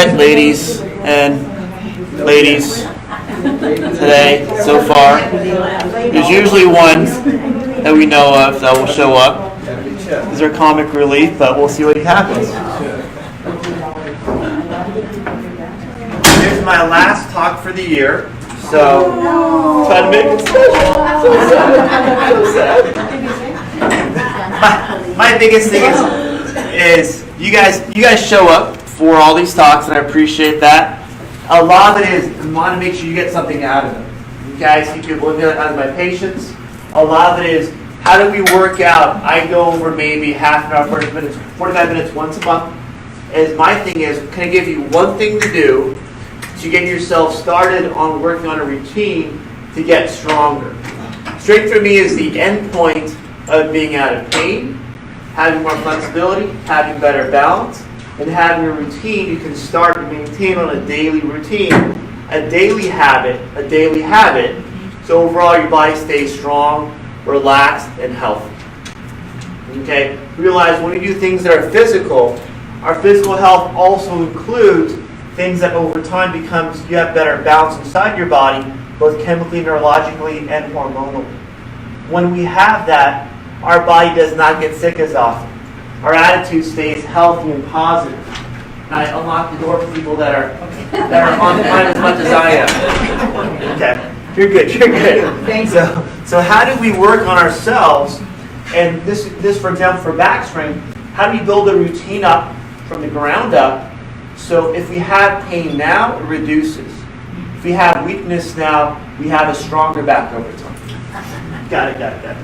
guys, ladies and ladies, today so far. There's usually one that we know of that will show up. These are comic relief, but we'll see what happens. Here's my last talk for the year, so try to make it special. So sad. My biggest thing is you guys show up for all these talks, and I appreciate that. A lot of it is I want to make sure you get something out of them. You guys see people with me as my patients. A lot of it is how do we work out? I go over maybe half an hour, 45 minutes once a month. My thing is, can I give you one thing to do to get yourself started on working on a routine to get stronger? Strength for me is the end point of being out of pain, having more flexibility, having better balance, and having a routine you can start to maintain on a daily routine, a daily habit, so overall your body stays strong, relaxed, and healthy. Okay? Realize when you do things that are physical, our physical health also includes things that over time becomes you have better balance inside your body, both chemically, neurologically, and hormonally. When we have that, our body does not get sick as often. Our attitude stays healthy and positive. And I unlock the door for people that are on the line as much as I am. Okay, you're good. Thank you. So how do we work on ourselves? And this for example, for back strength, how do we build a routine up from the ground up? So if we have pain now, it reduces. If we have weakness now, we have a stronger back over time. Got it.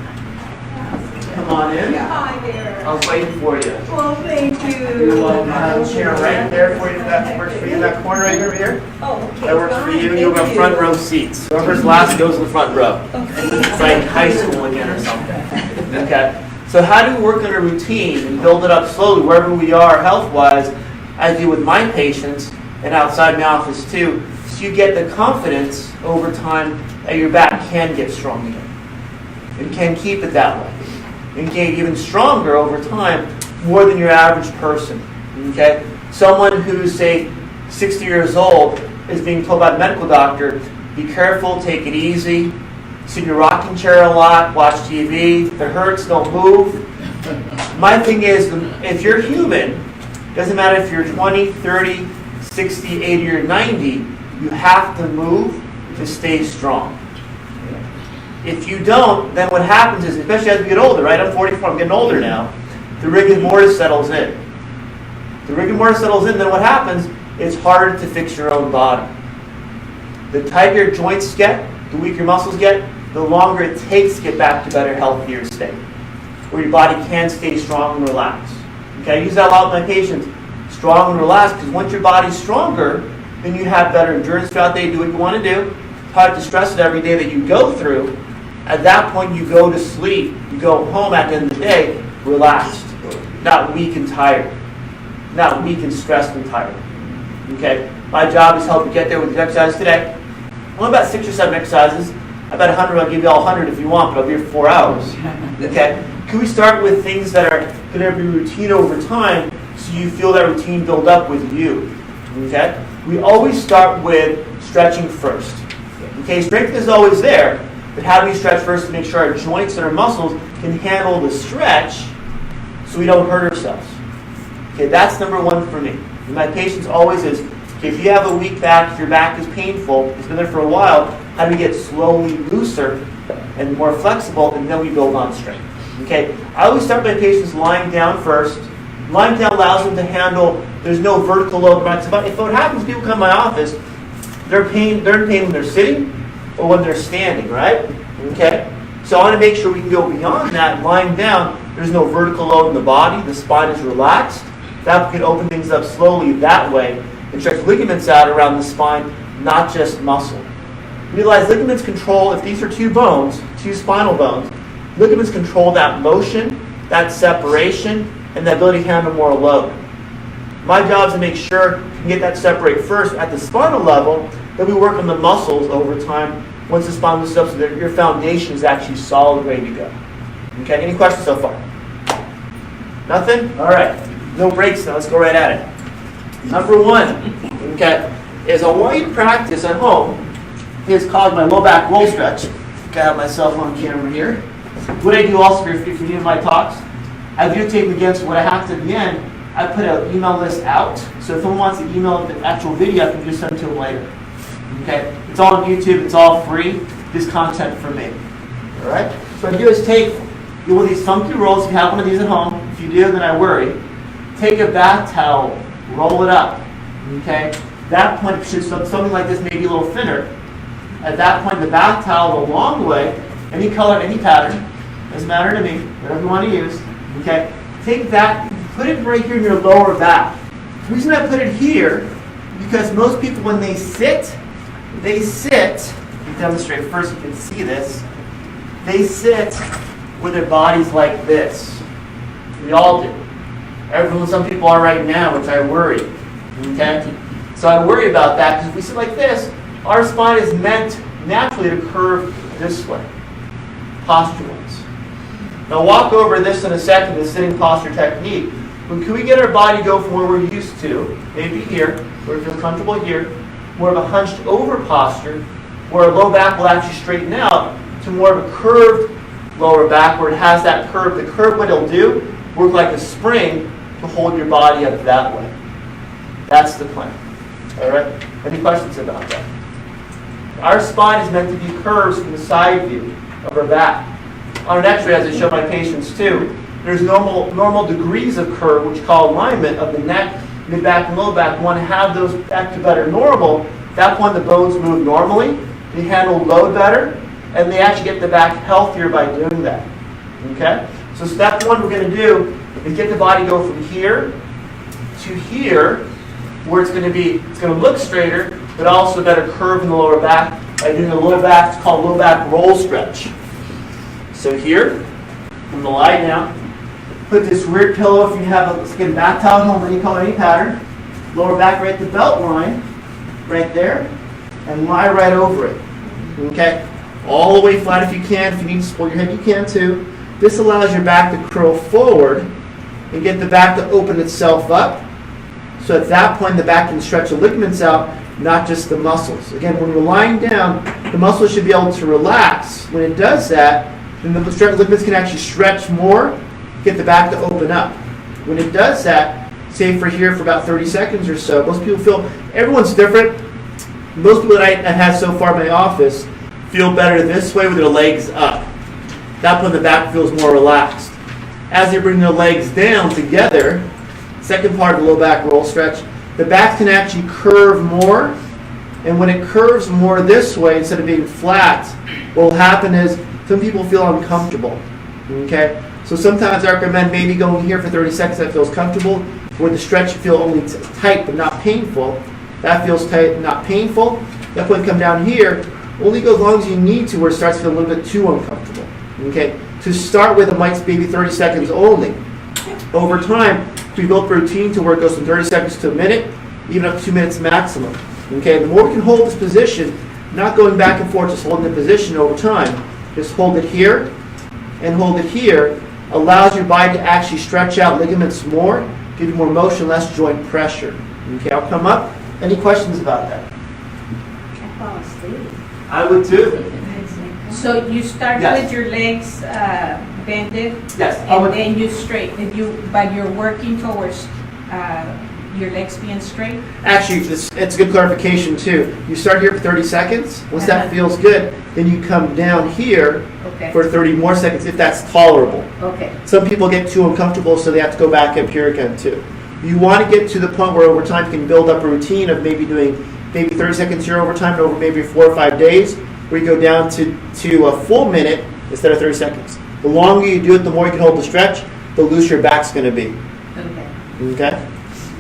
Come on in. Hi there. I was waiting for you. Well, thank you. You're welcome. I have a chair right there for you. That works for you in that corner right over here. Oh, okay. That works for you. You'll have front row seats. Whoever's last goes in the front row. It's like high school again or something. Okay. So how do we work on a routine and build it up slowly wherever we are health-wise? I do with my patients and outside my office too. So you get the confidence over time that your back can get strong again and can keep it that way. And get even stronger over time, more than your average person. Okay? Someone who's, say, 60 years old is being told by a medical doctor, be careful, take it easy, sit in your rocking chair a lot, watch TV, if it hurts, don't move. My thing is, if you're human, doesn't matter if you're 20, 30, 60, 80, or 90, you have to move to stay strong. If you don't, then what happens is, especially as we get older, right? I'm 44, I'm getting older now. The rigor mortis settles in. Then what happens? It's harder to fix your own body. The tighter your joints get, the weaker your muscles get, the longer it takes to get back to better, healthier state, where your body can stay strong and relaxed. Okay, I use that a lot with my patients. Strong and relaxed, because once your body's stronger, then you have better endurance throughout the day, do what you want to do. Hard to stress it every day that you go through. At that point, you go to sleep. You go home at the end of the day, relaxed, not weak and tired, not weak and stressed and tired. Okay? My job is to help you get there with the exercise today. Only about 6 or 7 exercises. About 100. I'll give you all 100 if you want, but I'll be here for 4 hours. Okay? Can we start with things that are going to be routine over time, so you feel that routine build up with you? Okay? We always start with stretching first. Okay? Strength is always there. But how do we stretch first to make sure our joints and our muscles can handle the stretch so we don't hurt ourselves? Okay, that's number one for me. And my patients always is, okay, if you have a weak back, if your back is painful, it's been there for a while, how do we get slowly looser and more flexible, and then we build on strength? Okay, I always start my patients lying down first. Lying down allows them to handle, there's no vertical load. If what happens, people come to my office, they're in pain when they're sitting, or when they're standing, right? Okay? So I want to make sure we can go beyond that. Lying down, there's no vertical load in the body. The spine is relaxed. That can open things up slowly that way and stretch ligaments out around the spine, not just muscle. Realize ligaments control, if these are two bones, two spinal bones, ligaments control that motion, that separation, and the ability to handle more load. My job is to make sure you can get that separate first at the spinal level. Then we work on the muscles over time once the spine lifts up so that your foundation is actually solid, ready to go. Okay, any questions so far? Nothing? All right. No breaks now. Let's go right at it. Number one, okay, is I want you to practice at home. It's called my low back roll stretch. Okay, I have my cell phone camera here. What I do also, if you're doing my talks, I videotape against what I have to at the end. I put an email list out, so if someone wants to email the actual video, I can just send it to them later. Okay, it's all on YouTube, it's all free. This content for me. All right. So what I do is take one of these funky rolls. If you have one of these at home, if you do, then I worry. Take a bath towel, roll it up. Okay. At that point, should something like this may be a little thinner. At that point, the bath towel the long way, any color, any pattern, doesn't matter to me. Whatever you want to use. Okay. Take that, put it right here in your lower back. The reason I put it here, because most people when they sit. Let me demonstrate first. You can see this. They sit with their bodies like this. We all do. Some people are right now, which I worry. Okay? So I worry about that because if we sit like this, our spine is meant naturally to curve this way, posture-wise. Now walk over this in a second, the sitting posture technique. But can we get our body to go from where we're used to, maybe here, where we feel comfortable here, more of a hunched over posture, where our low back will actually straighten out, to more of a curved lower back where it has that curve. The curve, what it'll do, work like a spring to hold your body up that way. That's the plan. All right? Any questions about that? Our spine is meant to be curves from the side view of our back. On an x-ray, as I show my patients too, there's normal degrees of curve, which we call alignment of the neck, mid-back, and low back. Want to have those back to better normal. At that point, the bones move normally. They handle load better. And they actually get the back healthier by doing that. Okay? So step one we're going to do is get the body to go from here to here, where it's going to look straighter, but also better curve in the lower back by doing a low back, it's called low back roll stretch. So here, I'm going to lie down, put this weird pillow if you have a skin back towel at home, any color, any pattern, lower back right at the belt line, right there, and lie right over it. Okay? All the way flat if you can. If you need to support your head, you can too. This allows your back to curl forward and get the back to open itself up. So at that point, the back can stretch the ligaments out, not just the muscles. Again, when we're lying down, the muscles should be able to relax. When it does that, then the ligaments can actually stretch more, get the back to open up. When it does that, say for here for about 30 seconds or so, most people feel, everyone's different. Most people that I've had so far in my office feel better this way with their legs up. That point the back feels more relaxed. As they bring their legs down together, second part of the low back roll stretch, the back can actually curve more. And when it curves more this way instead of being flat, what will happen is some people feel uncomfortable. Okay? So sometimes I recommend maybe going here for 30 seconds that feels comfortable, where the stretch you feel only tight but not painful. That feels tight, not painful. That point come down here. Only go as long as you need to where it starts to feel a little bit too uncomfortable. Okay? To start with, it might be 30 seconds only. Over time, we built a routine to where it goes from 30 seconds to a minute, even up to 2 minutes maximum. Okay? The more we can hold this position, not going back and forth, just holding the position over time, just hold it here and hold it here, allows your body to actually stretch out ligaments more, give you more motion, less joint pressure. Okay, I'll come up. Any questions about that? I fall asleep. I would too. So you start Yes. with your legs bended, Yes. and then you straighten. But you're working towards your legs being straight. Actually, it's a good clarification too. You start here for 30 seconds. Once that Uh-huh. feels good, then you come down here Okay. for 30 more seconds if that's tolerable. Okay. Some people get too uncomfortable, so they have to go back up here again too. You want to get to the point where over time you can build up a routine of maybe doing 30 seconds here over time and over maybe 4 or 5 days, where you go down to a full minute instead of 30 seconds. The longer you do it, the more you can hold the stretch, the looser your back's going to be. Okay. Okay?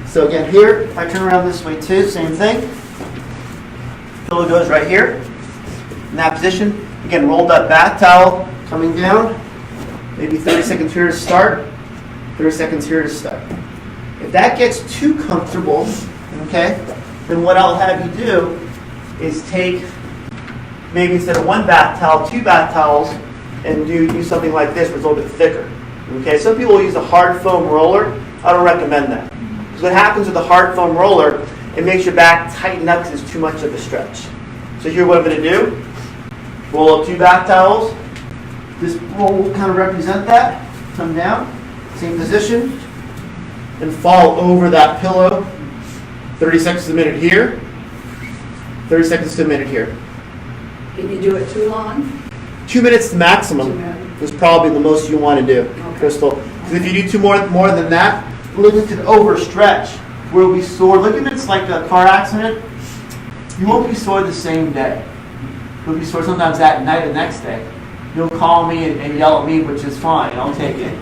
So again, here, if I turn around this way too, same thing. Pillow goes right here. In that position, again, rolled up bath towel coming down. Maybe 30 seconds here to start, 30 seconds here to start. If that gets too comfortable, okay, then what I'll have you do is take, maybe instead of 1 bath towel, 2 bath towels, and do something like this, where it's a little bit thicker. Okay, some people will use a hard foam roller. I don't recommend that. Because what happens with a hard foam roller it makes your back tighten up because it's too much of a stretch. So here what I'm going to do, roll up 2 back towels. This roll will kind of represent that. Come down, same position, and fall over that pillow. 30 seconds to a minute here, 30 seconds to a minute here. Can you do it too long? 2 minutes maximum is probably the most you want to do, Crystal. Because if you do more than that, ligaments can overstretch. Where we sore ligaments, like a car accident, you won't be sore the same day. You'll be sore sometimes that night or the next day. You'll call me and yell at me, which is fine. I'll take it.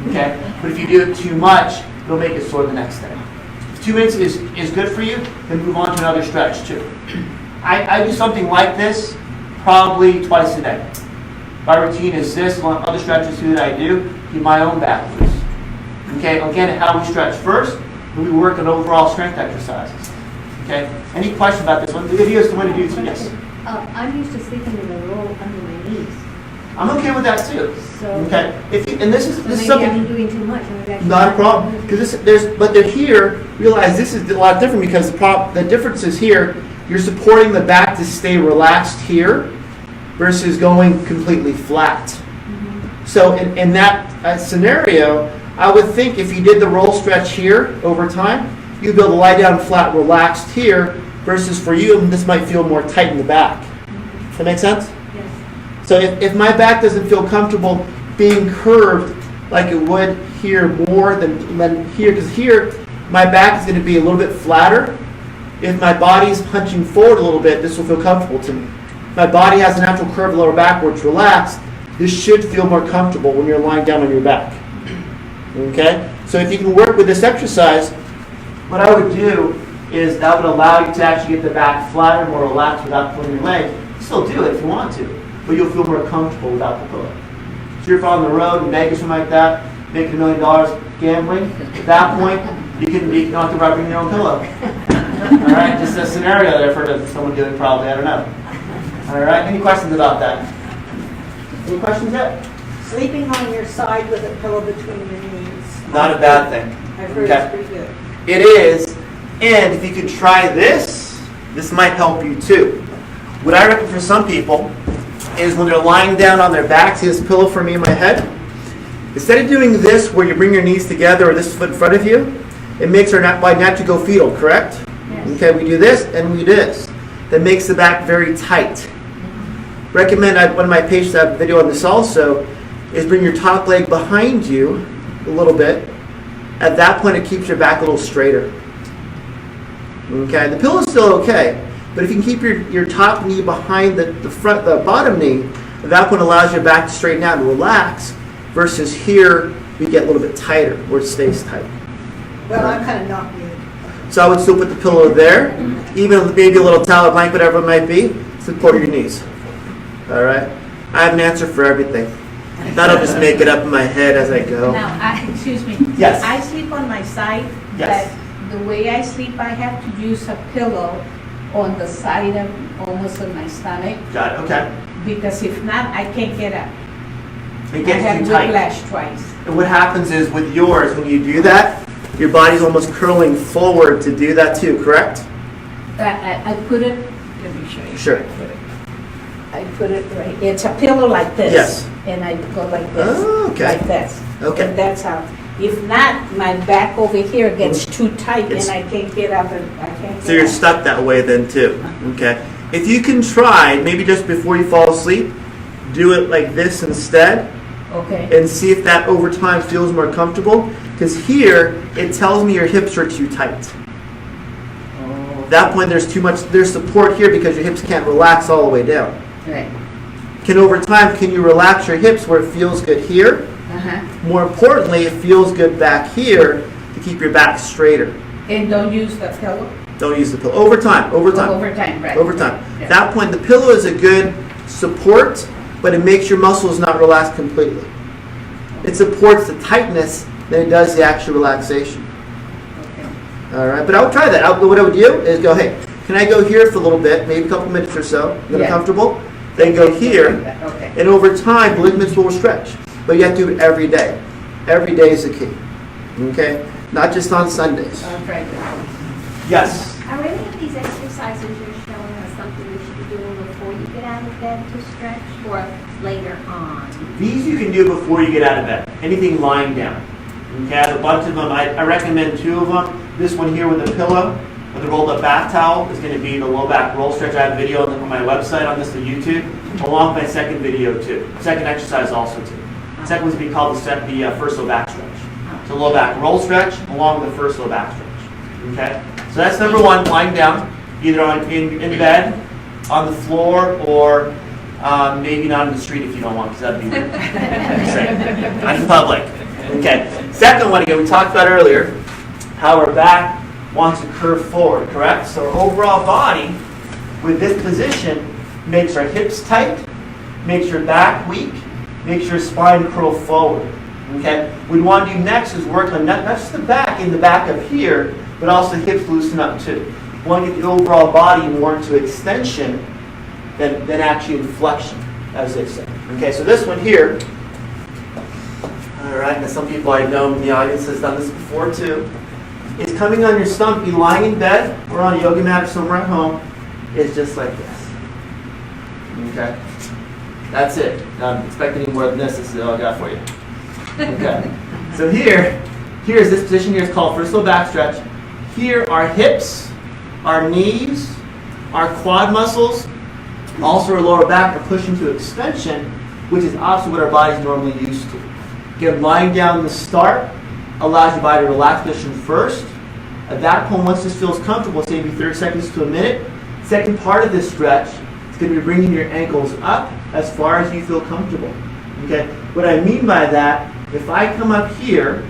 Okay? But if you do it too much, it'll make it sore the next day. If 2 minutes is good for you, then move on to another stretch too. I do something like this probably twice a day. My routine is this, and other stretches too that I do, keep my own back loose. Okay, again, how we stretch first, and we work on overall strength exercises. Okay, any question about this one? The video is the way to do it. Yes? I'm used to sleeping in a roll under my knees. I'm okay with that too. So, okay, and this is maybe something. I'm doing too much. Not a problem, because but they're here. Realize this is a lot different because the difference is here. You're supporting the back to stay relaxed here, versus going completely flat. Mm-hmm. So in that scenario, I would think if you did the roll stretch here over time, you'd be able to lie down flat, relaxed here, versus for you, this might feel more tight in the back. Mm-hmm. Does that make sense? Yes. So if my back doesn't feel comfortable being curved like it would here more than here, because here my back is going to be a little bit flatter. If my body's punching forward a little bit, this will feel comfortable to me. If my body has a natural curve lower back where it's relaxed, this should feel more comfortable when you're lying down on your back. Okay? So if you can work with this exercise, what I would do is that would allow you to actually get the back flatter, more relaxed without pulling your leg. You still do it if you want to, but you'll feel more comfortable without the pillow. So you're on the road in Vegas, something like that, making $1 million gambling. At that point, you don't have to bring your own pillow. All right, just a scenario that I've heard of someone doing probably. I don't know. All right, any questions about that? Any questions yet? Sleeping on your side with a pillow between your knees. Not a bad thing. I've heard it's pretty good. It is, and if you could try this might help you too. What I recommend for some people is when they're lying down on their back, see this pillow for me in my head? Instead of doing this where you bring your knees together or this foot in front of you, it makes our body naturally go fetal, correct? Yes. Okay, we do this and we do this. That makes the back very tight. Recommend, one of my patients, I have a video on this also, is bring your top leg behind you a little bit. At that point, it keeps your back a little straighter. Okay, the pillow is still okay, but if you can keep your top knee behind the bottom knee, at that point allows your back to straighten out and relax, versus here, we get a little bit tighter, where it stays tight. Well, I'm kind of not good. So I would still put the pillow there, even maybe a little towel or blanket, whatever it might be, support your knees. All right? I have an answer for everything. That'll just make it up in my head as I go. Now, excuse me. Yes. I sleep on my side. Yes. But the way I sleep, I have to use a pillow on the side of almost on my stomach. Got it, okay. Because if not, I can't get up. It I gets had too tight. whiplash twice. And what happens is with yours, when you do that, your body's almost curling forward to do that too, correct? I put it, let me show you. Sure. I put it right, it's a pillow like this. Yes. And I go like this. Oh, okay. Like this. Okay. And that's how. If not, my back over here gets too tight It's- and I can't get up and I can't So you're get up. stuck that way then too. Okay. If you can try, maybe just before you fall asleep, do it like this instead, Okay. and see if that over time feels more comfortable. Because here, it tells me your hips are too tight. At that point, there's support here because your hips can't relax all the way down. Right. Over time, can you relax your hips where it feels good here? Uh-huh. More importantly, it feels good back here to keep your back straighter. And don't use the pillow? Don't use the pillow. Over time, over time. Over time, right. Over time. Yeah. At that point, the pillow is a good support, but it makes your muscles not relax completely. It supports the tightness than it does the actual relaxation. Okay. All right, but I would try that. What I would do is go, hey, can I go here for a little bit, maybe a couple minutes or so, then I'm Yeah. comfortable, then go here, Okay. and over time, the ligaments will stretch. But you have to do it every day. Every day is the key. Okay? Not just on Sundays. I'll try that. Yes. I these exercises you're showing us something we should be doing before you get out of bed to stretch or later on? These you can do before you get out of bed. Anything lying down. Okay, I have a bunch of them. I recommend 2 of them. This one here with a pillow, with a rolled up bath towel, is going to be the low back roll stretch. I have a video on my website on this on YouTube, along with my second video too. Second exercise also too. Second one's going to be called the first low back stretch. So low back roll stretch along with the first low back stretch. Okay, so that's number 1, lying down, either in bed, on the floor, or maybe not in the street if you don't want, because that'd be weird. Not in public. Okay. Second one, again, we talked about earlier, how our back wants to curve forward, correct? So our overall body, with this position, makes our hips tight, makes your back weak, makes your spine curl forward. Okay? What we want to do next is work on not just the back, in the back of here, but also the hips loosen up too. We want to get the overall body more into extension than actually inflection, as they say. Okay, so this one here, all right, now some people I know in the audience has done this before too. It's coming on your stomach, be lying in bed or on a yoga mat or somewhere at home. It's just like this. Okay? That's it. Don't expect any more than this. This is all I got for you. Okay. So here's this position here is called first low back stretch. Here our hips, our knees, our quad muscles, also our lower back are pushing to extension, which is opposite what our body's normally used to. Again, lying down to start allows your body to relax position first. At that point, once this feels comfortable, say maybe 30 seconds to a minute, second part of this stretch is going to be bringing your ankles up as far as you feel comfortable. Okay? What I mean by that, if I come up here,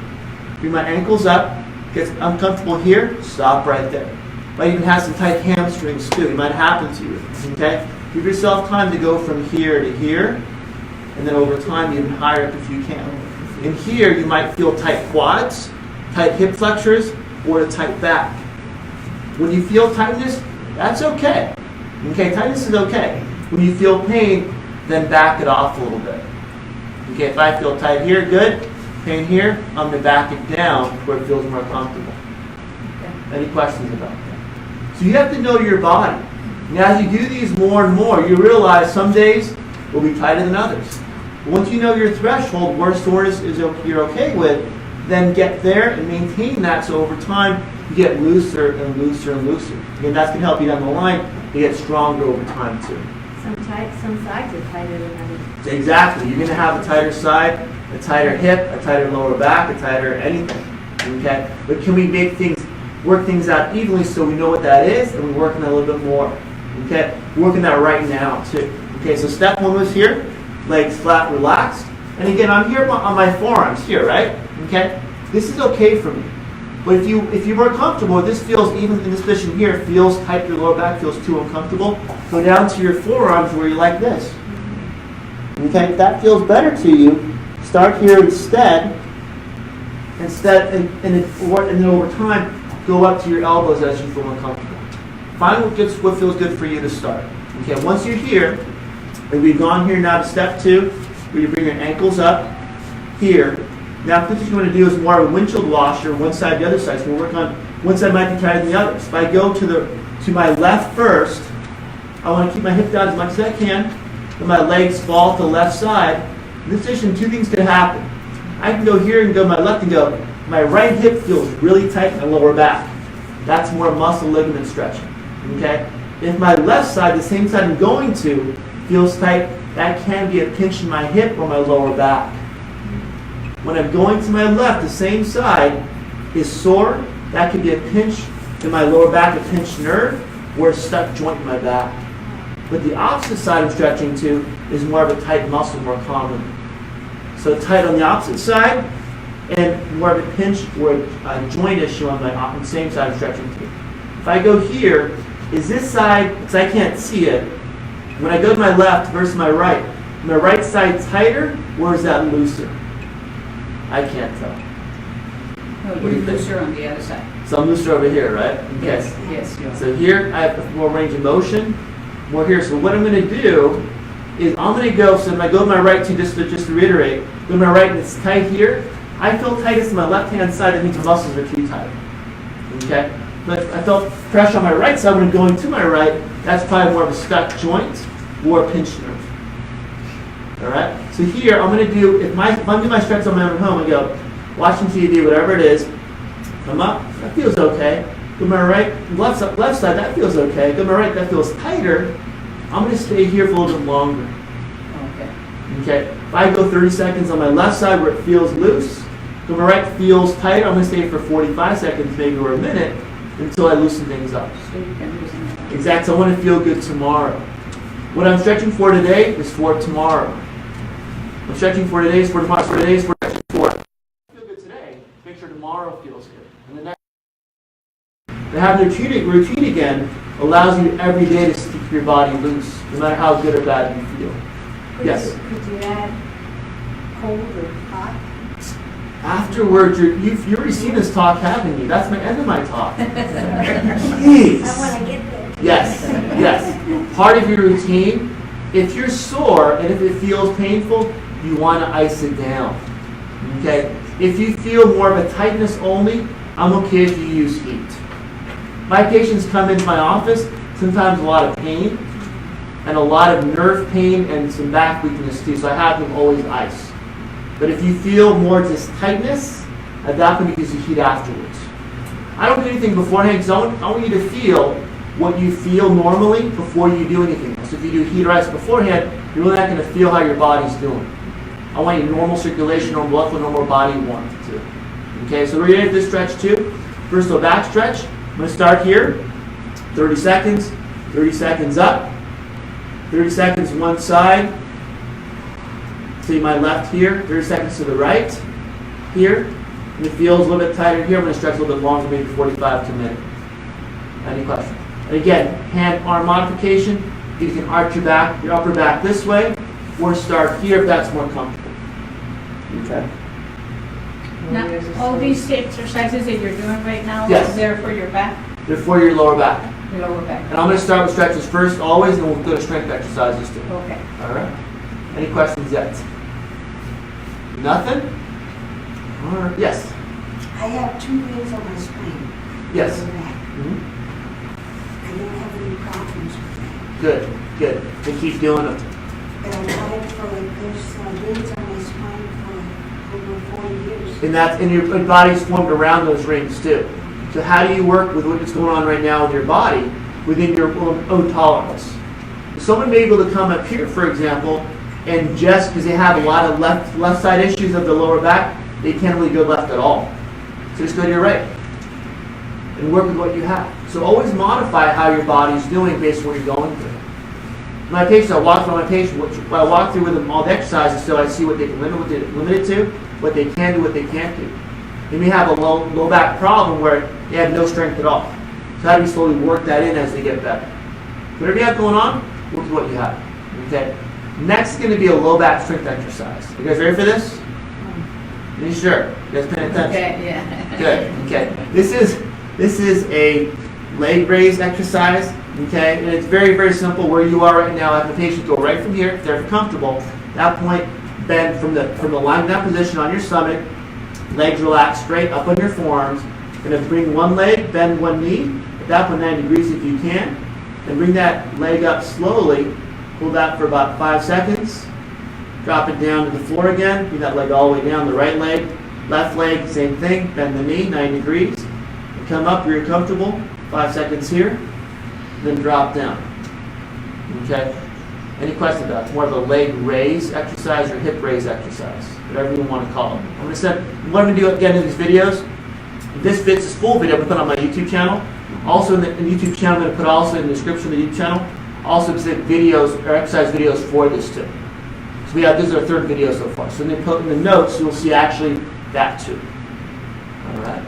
bring my ankles up, get uncomfortable here, stop right there. Might even have some tight hamstrings too. It might happen to you. Okay? Give yourself time to go from here to here, and then over time even higher up if you can. In here, you might feel tight quads, tight hip flexors, or a tight back. When you feel tightness, that's okay. Okay, tightness is okay. When you feel pain, then back it off a little bit. Okay, if I feel tight here, good. Pain here, I'm going to back it down where it feels more comfortable. Any questions about that? So you have to know your body. And as you do these more and more, you realize some days will be tighter than others. Once you know your threshold, where soreness you're okay with, then get there and maintain that so over time you get looser and looser and looser. And that's going to help you down the line to get stronger over time too. Some sides are tighter than others. Exactly. You're going to have a tighter side, a tighter hip, a tighter lower back, a tighter anything. Okay? But can we work things out evenly so we know what that is and we're working that a little bit more? Okay? We're working that right now too. Okay, so step 1 was here. Legs flat, relaxed. And again, I'm here on my forearms here, right? Okay? This is okay for me. But if you're more comfortable, this feels, even in this position here, feels tight, your lower back feels too uncomfortable, go down to your forearms where you're like this. Okay? If that feels better to you, start here instead, and then over time, go up to your elbows as you feel more comfortable. Find what feels good for you to start. Okay, once you're here, and we've gone here now to step 2, where you bring your ankles up here. Now, what you want to do is more of a windshield washer, one side, the other side. So we'll work on one side might be tighter than the other. So if I go to my left first, I want to keep my hip down as much as I can. Then my legs fall to the left side. In this position, 2 things could happen. I can go here and go my left and go. My right hip feels really tight in my lower back. That's more muscle ligament stretching. Okay. If my left side, the same side I'm going to, feels tight, that can be a pinch in my hip or my lower back. When I'm going to my left, the same side is sore, that could be a pinch in my lower back, a pinched nerve, or a stuck joint in my back. But the opposite side I'm stretching to is more of a tight muscle more commonly. So tight on the opposite side, and more of a pinch or a joint issue on the same side I'm stretching to. If I go here, is this side, because I can't see it, when I go to my left versus my right side tighter, or is that looser? I can't tell. No, you're looser on the other side. So I'm looser over here, right? Okay. Yes, you are. So here I have more range of motion, more here. So what I'm going to do is I'm going to go, so if I go to my right, just to reiterate, go to my right and it's tight here, I feel tightest on my left-hand side, that means the muscles are too tight. Okay? but I felt pressure on my right side when going to my right, that's probably more of a stuck joint or a pinched nerve. All right? So here, I'm going to do, if I'm doing my stretch on my own at home, I go, watching TV, whatever it is, come up, that feels okay. Go to my right, left side, that feels okay. Go to my right, that feels tighter. I'm going to stay here for a little bit longer. Okay? If I go 30 seconds on my left side where it feels loose, go to my right, feels tighter, I'm going to stay for 45 seconds, maybe or a minute, until I loosen things up. So you can loosen it up. Exactly. I want to feel good tomorrow. What I'm stretching for today is for tomorrow. I'm stretching for today is for tomorrow. For today is for stretching for. Feel good today. Make sure tomorrow feels good. And the next. To have the routine again allows you every day to keep your body loose, no matter how good or bad you feel. Yes. Could you add cold or hot? Afterwards, you've already seen this talk, haven't you? That's my end of my talk. Please. I want to get there. Yes, yes. Part of your routine, if you're sore and if it feels painful, you want to ice it down. Okay? If you feel more of a tightness only, I'm okay if you use heat. My patients come into my office, sometimes a lot of pain, and a lot of nerve pain and some back weakness too, so I have them always ice. But if you feel more just tightness, at that point you can use heat afterwards. I don't do anything beforehand because I want you to feel what you feel normally before you do anything. So if you do heat or ice beforehand, you're really not going to feel how your body's doing. I want you normal circulation, normal blood flow, normal body warmth too. Okay, so we're going to do this stretch too. First, a back stretch. I'm going to start here. 30 seconds. 30 seconds up. 30 seconds one side. See my left here. 30 seconds to the right. Here. And it feels a little bit tighter here. I'm going to stretch a little bit longer, maybe 45 to a minute. Any questions? And again, hand-arm modification. You can arch your back, your upper back this way, or start here if that's more comfortable. Okay. Now, all these exercises that you're doing right now, Yes. they're for your back, They're for your lower back. your lower back. And I'm going to start with stretches first, always, and then we'll go to strength exercises too. Okay. All right. Any questions yet? Nothing? All right. Yes. I have 2 veins on my spine. Yes. Lower back. Mhm. I don't have any problems with that. Good. Good. And keep doing them. But I've had it for like there's veins on my spine for over 40 years. And your body's formed around those rings too. So how do you work with what's going on right now with your body within your own tolerance? Someone may be able to come up here, for example, and just because they have a lot of left side issues of the lower back, they can't really go left at all. So just go to your right and work with what you have. So always modify how your body's doing based on what you're going through. My patients, I walk through my patient. What I walk through with them all the exercises, so I see what they can limit it to, what they can do, what they can't do. They may have a low back problem where they have no strength at all. So how do we slowly work that in as they get better? Whatever you have going on, work with what you have. Okay. Next is going to be a low back strength exercise. You guys ready for this? Are you sure? You guys paying attention? Okay, yeah. Good. Okay. This is a leg raise exercise. Okay, and it's very, very simple. Where you are right now, have the patient go right from here, if they're comfortable. At that point, bend from the lying down position on your stomach, legs relaxed straight up on your forearms. Going to bring one leg, bend one knee. At that point, 90 degrees if you can. And bring that leg up slowly. Hold that for about 5 seconds. Drop it down to the floor again. Bring that leg all the way down. The right leg, left leg, same thing. Bend the knee, 90 degrees. And come up where you're comfortable. 5 seconds here. Then drop down. Okay? Any questions about it? It's more of a leg raise exercise or hip raise exercise, whatever you want to call it. I'm going to send, what I'm going to do again in these videos, this full video I'm going to put on my YouTube channel. Also in the YouTube channel, I'm going to put also in the description of the YouTube channel, also specific videos or exercise videos for this too. So this is our 3rd video so far. So then put in the notes, you'll see actually that too. All right?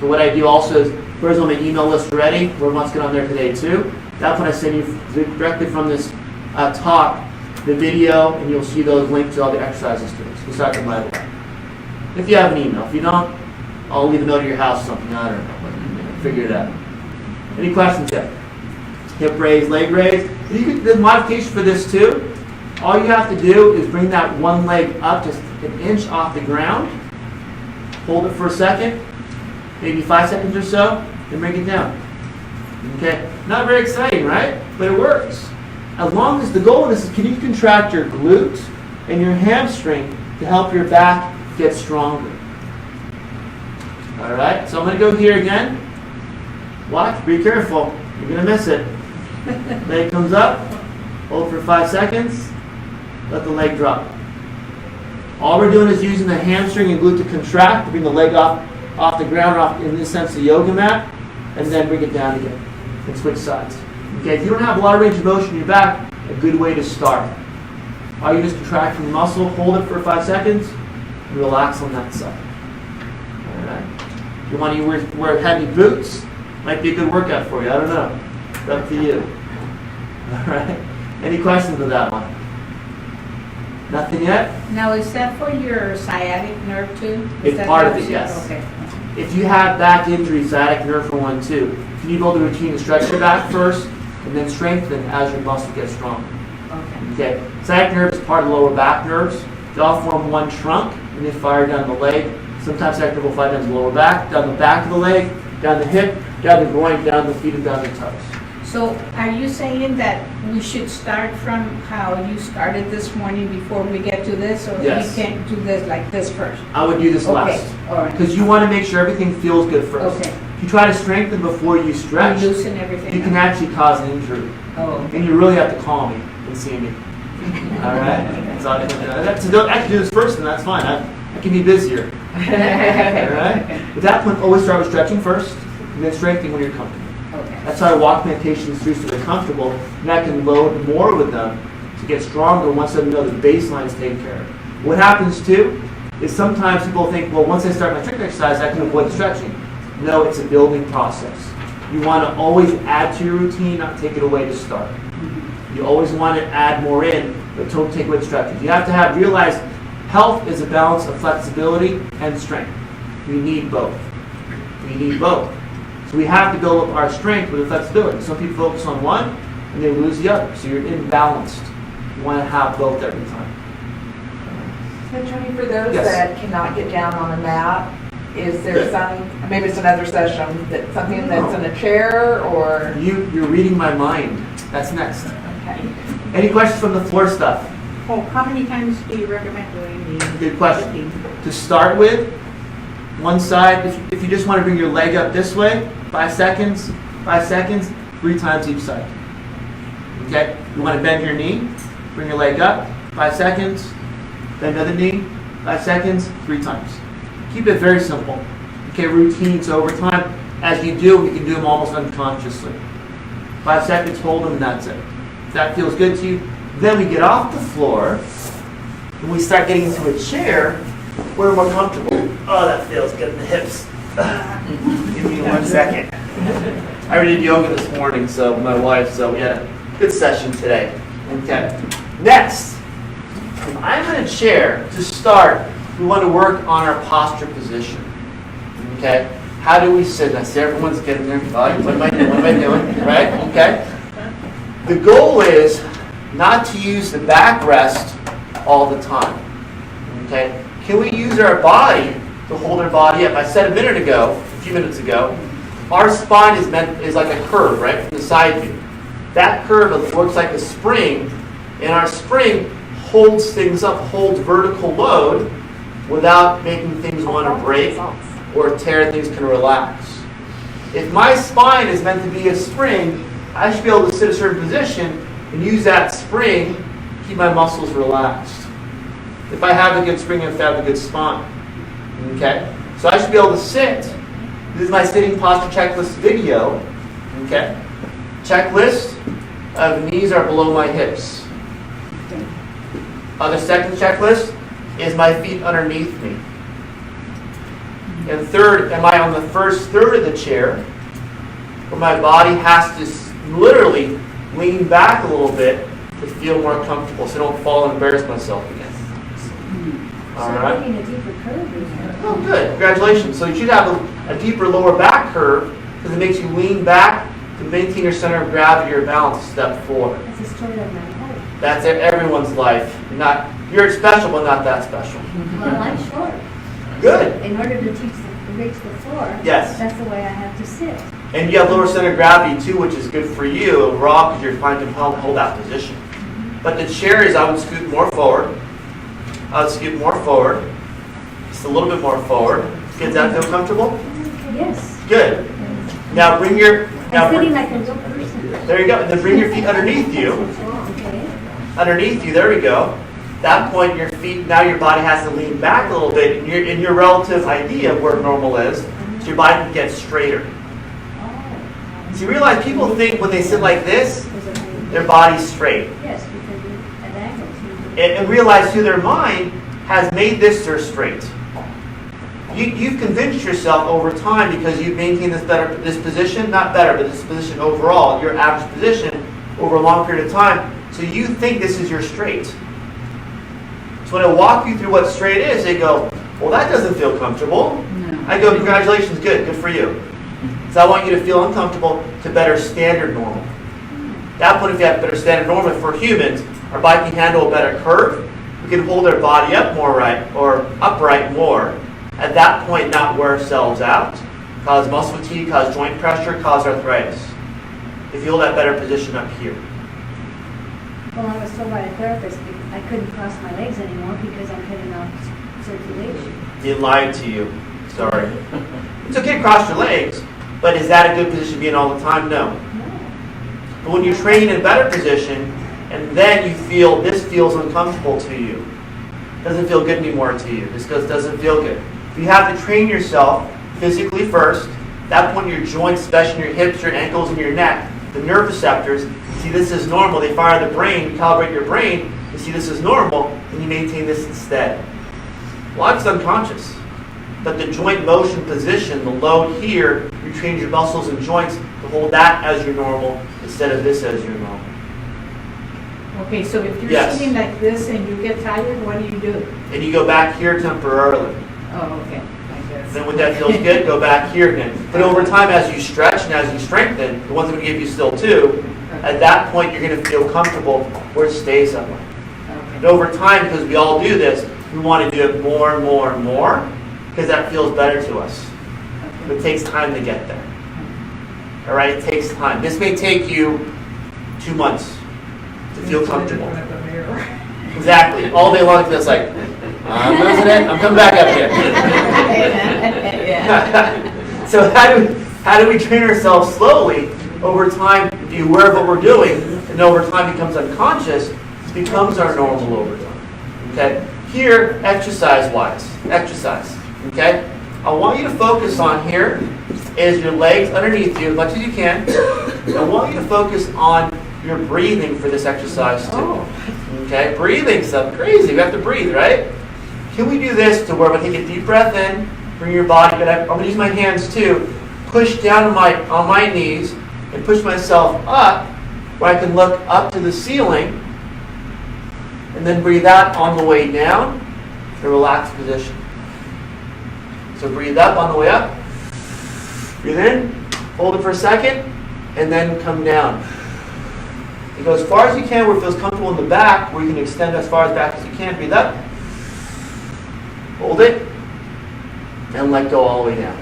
So what I do also is, first on my email list already, we're once get on there today too. That's when I send you directly from this talk, the video, and you'll see those links to all the exercises to it. So start them right away. If you have an email. If you don't, I'll leave a note at your house or something. I don't know. But figure it out. Any questions yet? Hip raise, leg raise. The modification for this too, all you have to do is bring that one leg up just an inch off the ground. Hold it for a second, maybe 5 seconds or so. and bring it down. Okay? Not very exciting, right? But it works. As long as the goal of this is, can you contract your glutes and your hamstring to help your back get stronger? Alright, so I'm going to go here again. Watch, be careful. You're going to miss it. Leg comes up, hold for 5 seconds, let the leg drop. All we're doing is using the hamstring and glute to contract, to bring the leg off the ground, off in this sense the yoga mat, and then bring it down again and switch sides. Okay, if you don't have a lot of range of motion in your back, a good way to start. All you just contract from the muscle, hold it for 5 seconds, and relax on that side. Alright. You want to wear heavy boots? Might be a good workout for you. I don't know. It's up to you. Alright. Any questions with that one? Nothing yet? Now, is that for your sciatic nerve too? Is It's that part of what it, you- yes. Okay. If you have back injury, sciatic nerve for one too, you need to build a routine to stretch your back first and then strengthen as your muscle gets stronger. Okay. Okay. Sciatic nerve is part of the lower back nerves. They all form one trunk and they fire down the leg. Sometimes sciatic nerve will fire down the lower back, down the back of the leg, down the hip, down the groin, down the feet, and down the toes. So are you saying that we should start from how you started this morning before we get to this? Or Yes. we can't do this like this first? I would do this Okay, last. all right. Because you want to make sure everything feels good first. Okay. If you try to strengthen before you stretch, You loosen everything you can up. actually cause an injury. Oh, And you really have to call me and see me. All right? So I can do this first, and that's fine. I can be busier. All right? At that point, always start with stretching first, and then strengthening when you're comfortable. okay. That's how I walk my patients through so they're comfortable, and I can load more with them to get stronger once they know the baseline is taken care of. What happens too is sometimes people think, well, once I start my strength exercise, I can avoid stretching. No, it's a building process. You want to always add to your routine, not take it away to start. You always want to add more in, but don't take away the stretches. You have to realize health is a balance of flexibility and strength. We need both. We need both. So we have to build up our strength with the flexibility. Some people focus on one and they lose the other. So you're imbalanced. You want to have both every time. So Tony, for those Yes. that cannot get down on a mat, is there some, maybe it's another session, that something that's in a chair or? You're reading my mind. That's next. Okay. Any questions from the floor stuff? Oh, how many times do you recommend doing the? Good question. To start with, one side, if you just want to bring your leg up this way, 5 seconds, 3 times each side. Okay? You want to bend your knee, bring your leg up, 5 seconds, bend the other knee, 5 seconds, 3 times. Keep it very simple. Okay, routines over time. As you do, you can do them almost unconsciously. 5 seconds, hold them, and that's it. If that feels good to you, then we get off the floor, and we start getting into a chair where we're more comfortable. Oh, that feels good in the hips. Give me 1 second. I already did yoga this morning, so with my wife, so we had a good session today. Okay. Next, I'm in a chair. To start, we want to work on our posture position. Okay? How do we sit? I see everyone's getting their body. What am I doing? What am I doing? Right? Okay? The goal is not to use the backrest all the time. Okay? Can we use our body to hold our body up? I said a few minutes ago, our spine is like a curve, right, from the side view. That curve works like a spring, and our spring holds things up, holds vertical load without making things want to break or tear, things can relax. If my spine is meant to be a spring, I should be able to sit a certain position and use that spring to keep my muscles relaxed. If I have a good spring, if I have a good spine. Okay? So I should be able to sit. This is my sitting posture checklist video. Okay? Checklist of knees are below my hips. The second checklist is my feet underneath me. And third, am I on the first third of the chair where my body has to literally lean back a little bit to feel more comfortable so I don't fall and embarrass myself again. All right. Getting a deeper curve in here. Oh, good. Congratulations. So you should have a deeper lower back curve because it makes you lean back to maintain your center of gravity or balance step forward. That's the story of my life. That's everyone's life. You're special, but not that special. Well, I'm short. Good. In order to reach the floor, Yes. that's the way I have to sit. And you have lower center of gravity too, which is good for you overall because you're finding compelled to hold that position. But the chair is, I would scoot more forward. I would scoot more forward. Just a little bit more forward. Does that feel comfortable? Yes. Good. Now bring your, I'm sitting like a real person. there you go. And then bring your feet underneath you. Okay. Underneath you, there we go. That point, your feet, now your body has to lean back a little bit in your relative idea of where normal is, so your body can get straighter. So you realize people think when they sit like this, their body's straight. Yes, because at angles. And realize too, their mind has made this their straight. You've convinced yourself over time because you've maintained this position, not better, but this position overall, your average position over a long period of time. So you think this is your straight. So when I walk you through what straight is, they go, well, that doesn't feel comfortable. No. I go, congratulations, good for you. So I want you to feel uncomfortable to better standard normal. At that point, if you have better standard normal for humans, our body can handle a better curve. We can hold our body up more right or upright more. At that point, not wear ourselves out, cause muscle fatigue, cause joint pressure, cause arthritis. If you hold that better position up here. Well, I was told by a therapist I couldn't cross my legs anymore because I'm cutting off circulation. He lied to you. Sorry. It's okay to cross your legs, but is that a good position to be in all the time? No. But when you train in a better position, and then you feel this feels uncomfortable to you, doesn't feel good anymore to you. This doesn't feel good. You have to train yourself physically first. At that point, your joints, especially your hips, your ankles, and your neck, the nerve receptors, see this is normal. They fire the brain, you calibrate your brain, you see this is normal, and you maintain this instead. A lot is unconscious. But the joint motion position, the load here, you train your muscles and joints to hold that as your normal instead of this as your normal. Okay, so if you're Yes. sitting like this and you get tired, what do? And you go back here temporarily. Oh, okay, like this. Then when that feels good, go back here again. But over time, as you stretch and as you strengthen, the one's going to give you still too, at that point, you're going to feel comfortable where it stays that way. And over time, because we all do this, we want to do it more and more and more, because that feels better to us. But it takes time to get there. All right, it takes time. This may take you 2 months to feel comfortable. Exactly. All day long, it's like, I'm losing it. I'm coming back up here. So how do we train ourselves slowly? Over time, if you're aware of what we're doing, and over time becomes unconscious, it becomes our normal over time. Okay? Here, exercise-wise, exercise. Okay? I want you to focus on here is your legs underneath you as much as you can. I want you to focus on your breathing for this exercise too. Okay? Breathing's something crazy. We have to breathe, right? Can we do this to where I'm going to take a deep breath in, bring your body, but I'm going to use my hands too, push down on my knees, and push myself up where I can look up to the ceiling, and then breathe out on the way down, the relaxed position. So breathe up on the way up, breathe in, hold it for a second, and then come down. You go as far as you can where it feels comfortable in the back, where you can extend as far as back as you can. Breathe up, hold it, and let go all the way down.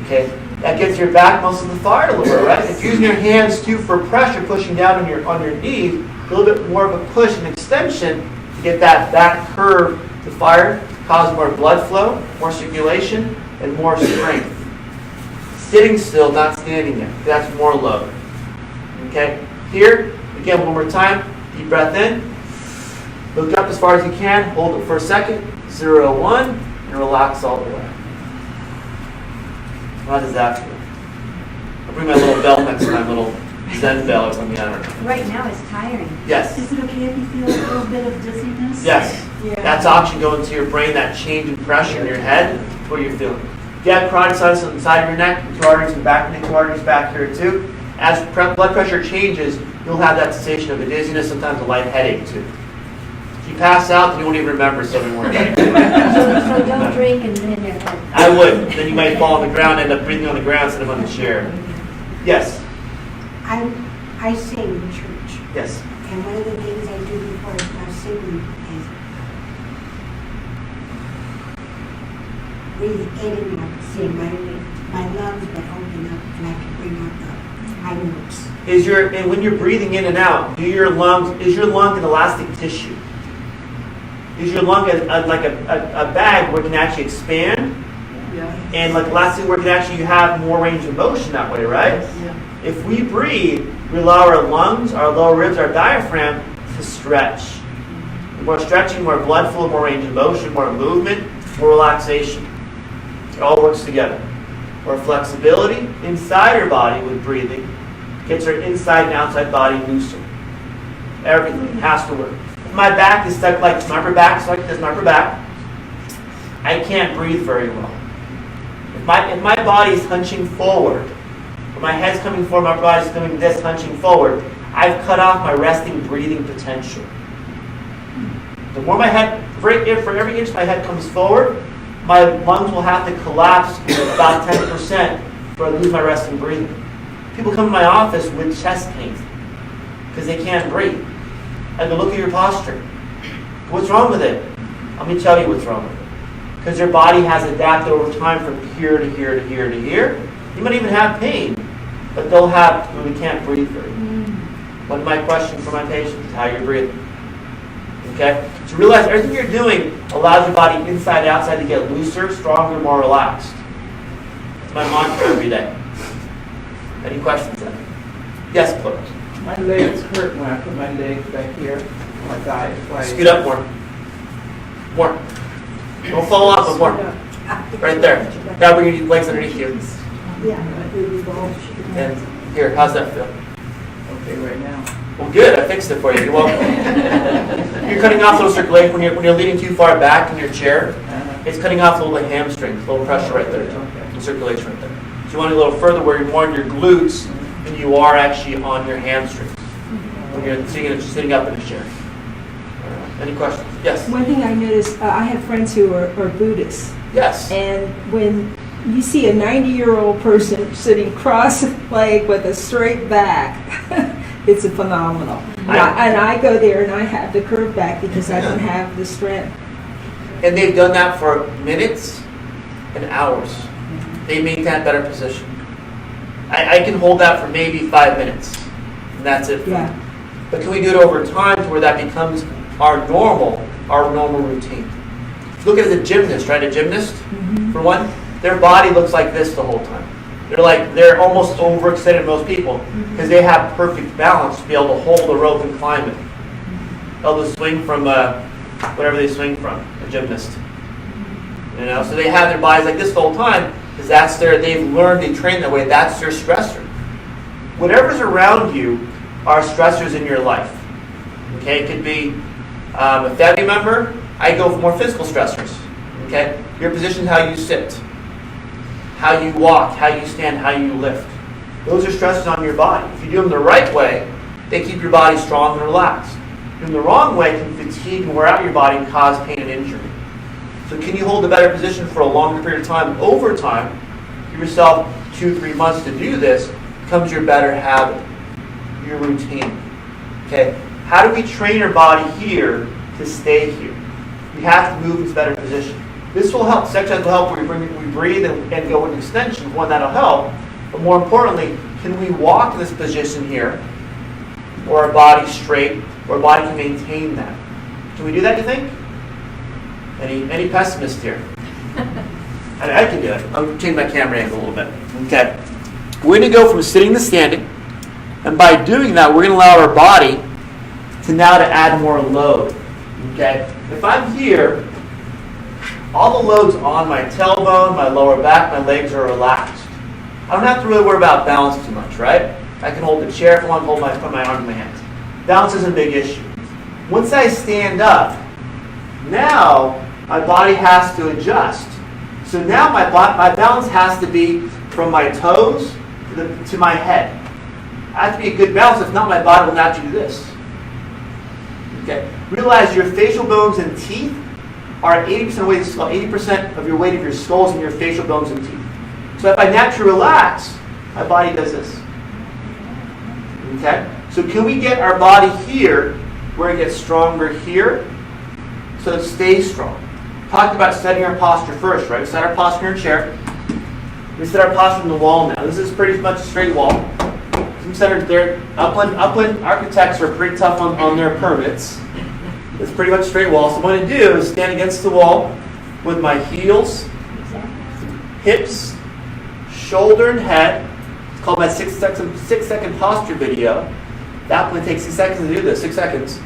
Okay? That gets your back muscles fired a little bit, right? If you're using your hands too for pressure, pushing down on your knees, a little bit more of a push and extension to get that back curve to fire, cause more blood flow, more circulation, and more strength. Sitting still, not standing there. That's more load. Okay? Here, again, one more time. Deep breath in. Look up as far as you can. Hold it for a second. 0, 1, and relax all the way. How does that feel? I'll bring my little bell next to my little Zen bell or something. I don't know. Right now it's tiring. Yes. Is it okay if you feel a little bit of dizziness? Yes. Yeah. That's oxygen going to your brain, that change in pressure in your head. That's what you're feeling. If you have carotid sinus on the side of your neck, the two arteries in the back, and the two arteries back here too. As blood pressure changes, you'll have that sensation of a dizziness, sometimes a light headache too. If you pass out, then you won't even remember 7 more days. So don't drink and then you're like, I would. Then you might fall on the ground, end up breathing on the ground instead of on the chair. Yes. I sing in church, Yes. and one of the things I do before I start singing is breathe in and out, sing my my lungs would open up and I could bring out the high notes. And when you're breathing in and out, is your lung an elastic tissue? Is your lung like a bag where it can actually expand? Yeah. And like elastic where it can actually you have more range of motion that way, right? Yeah. If we breathe, we allow our lungs, our lower ribs, our diaphragm to stretch. More stretching, more blood flow, more range of motion, more movement, more relaxation. It all works together. More flexibility inside our body with breathing gets our inside and outside body looser. Everything has to work. If my back is stuck like this, my upper back is like this, my upper back, I can't breathe very well. If my body is hunching forward, or my head's coming forward, my body's doing this, hunching forward, I've cut off my resting breathing potential. The more my head, for every inch my head comes forward, my lungs will have to collapse about 10% before I lose my resting breathing. People come to my office with chest pain because they can't breathe. I go, look at your posture. What's wrong with it? Let me tell you what's wrong with it. Because their body has adapted over time from here to here to here to here. You might even have pain, but they'll have, they can't breathe very well. One of my questions for my patients is how you're breathing. Okay? So realize everything you're doing allows your body inside and outside to get looser, stronger, more relaxed. It's my mantra every day. Any questions then? Yes, Chloe. My legs hurt when I put my legs back here. My thigh. Scoot up more. More. Don't fall off, but more. Right there. Now bring your legs underneath you. And here, how's that feel? Okay, right now. Well, good. I fixed it for you. You're welcome. You're cutting off a little circulation when you're leaning too far back in your chair. It's cutting off a little hamstrings, a little pressure right there, the circulation right there. So you want to go a little further where you're more on your glutes than you are actually on your hamstrings when you're sitting up in a chair. Any questions? Yes. One thing I noticed, I have friends who are Buddhists, Yes. and when you see a 90-year-old person sitting cross-legged with a straight back, it's a phenomenal. And I go there and I have the curved back because I don't have the strength. And they've done that for minutes and hours. They maintain that better position. I can hold that for maybe 5 minutes, and that's it. Yeah. But can we do it over time to where that becomes our normal routine? If you look at it as a gymnast, right? A gymnast, for one, their body looks like this the whole time. They're almost overextended, most people, because they have perfect balance to be able to hold a rope and climb it. Able to swing from whatever they swing from, a gymnast. You know, so they have their bodies like this the whole time because they've learned, they train that way. That's their stressor. Whatever's around you are stressors in your life. Okay, it could be a family member. I go for more physical stressors. Okay, your position, how you sit, how you walk, how you stand, how you lift. Those are stresses on your body. If you do them the right way, they keep your body strong and relaxed. Doing the wrong way can fatigue and wear out your body and cause pain and injury. So can you hold a better position for a longer period of time? Over time, give yourself 2-3 months to do this, becomes your better habit, your routine. Okay, how do we train our body here to stay here? We have to move into a better position. This will help. Exercise will help where we breathe and go into extension. One, that'll help. But more importantly, can we walk in this position here, or our body straight, or our body can maintain that? Can we do that, you think? Any pessimists here? I can do it. I'll change my camera angle a little bit. Okay. We're going to go from sitting to standing. And by doing that, we're going to allow our body to add more load. Okay. If I'm here, all the load's on my tailbone, my lower back, my legs are relaxed. I don't have to really worry about balance too much, right? I can hold the chair if I want to put my arm in my hands. Balance isn't a big issue. Once I stand up, now my body has to adjust. So now my balance has to be from my toes to my head. I have to be a good balance. If not, my body will naturally do this. Okay. Realize your facial bones and teeth are 80% of weight of the skull. 80% of your weight of your skull is in your facial bones and teeth. So if I naturally relax, my body does this. Okay? So can we get our body here where it gets stronger here so it stays strong? Talked about setting our posture first, right? We set our posture in a chair. We set our posture on the wall now. This is pretty much a straight wall. I'm centered there. Upland architects are pretty tough on their permits. It's pretty much a straight wall. So what I'm going to do is stand against the wall with my heels, hips, shoulder, and head. It's called my 6 second posture video. That only takes 6 seconds to do this. 6 seconds.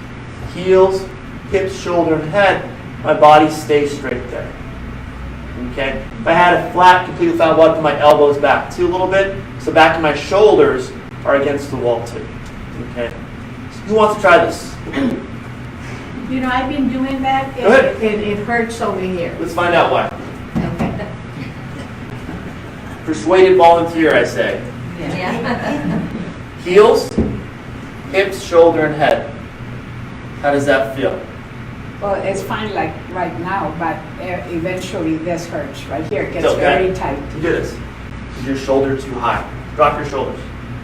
Heels, hips, shoulder, and head. My body stays straight there. Okay. If I had a flat, completely flat wall, put my elbows back too a little bit, so back of my shoulders are against the wall too. Okay. So who wants to try this? You know, I've been doing that, Go ahead. and it hurts over here. Let's find out why. Okay. Persuaded volunteer, I say. Yeah. Heels, hips, shoulder, and head. How does that feel? Well, it's fine like right now, but eventually this hurts right here. It gets It's okay. very tight. You do this. Is your shoulder too high? Drop your shoulders.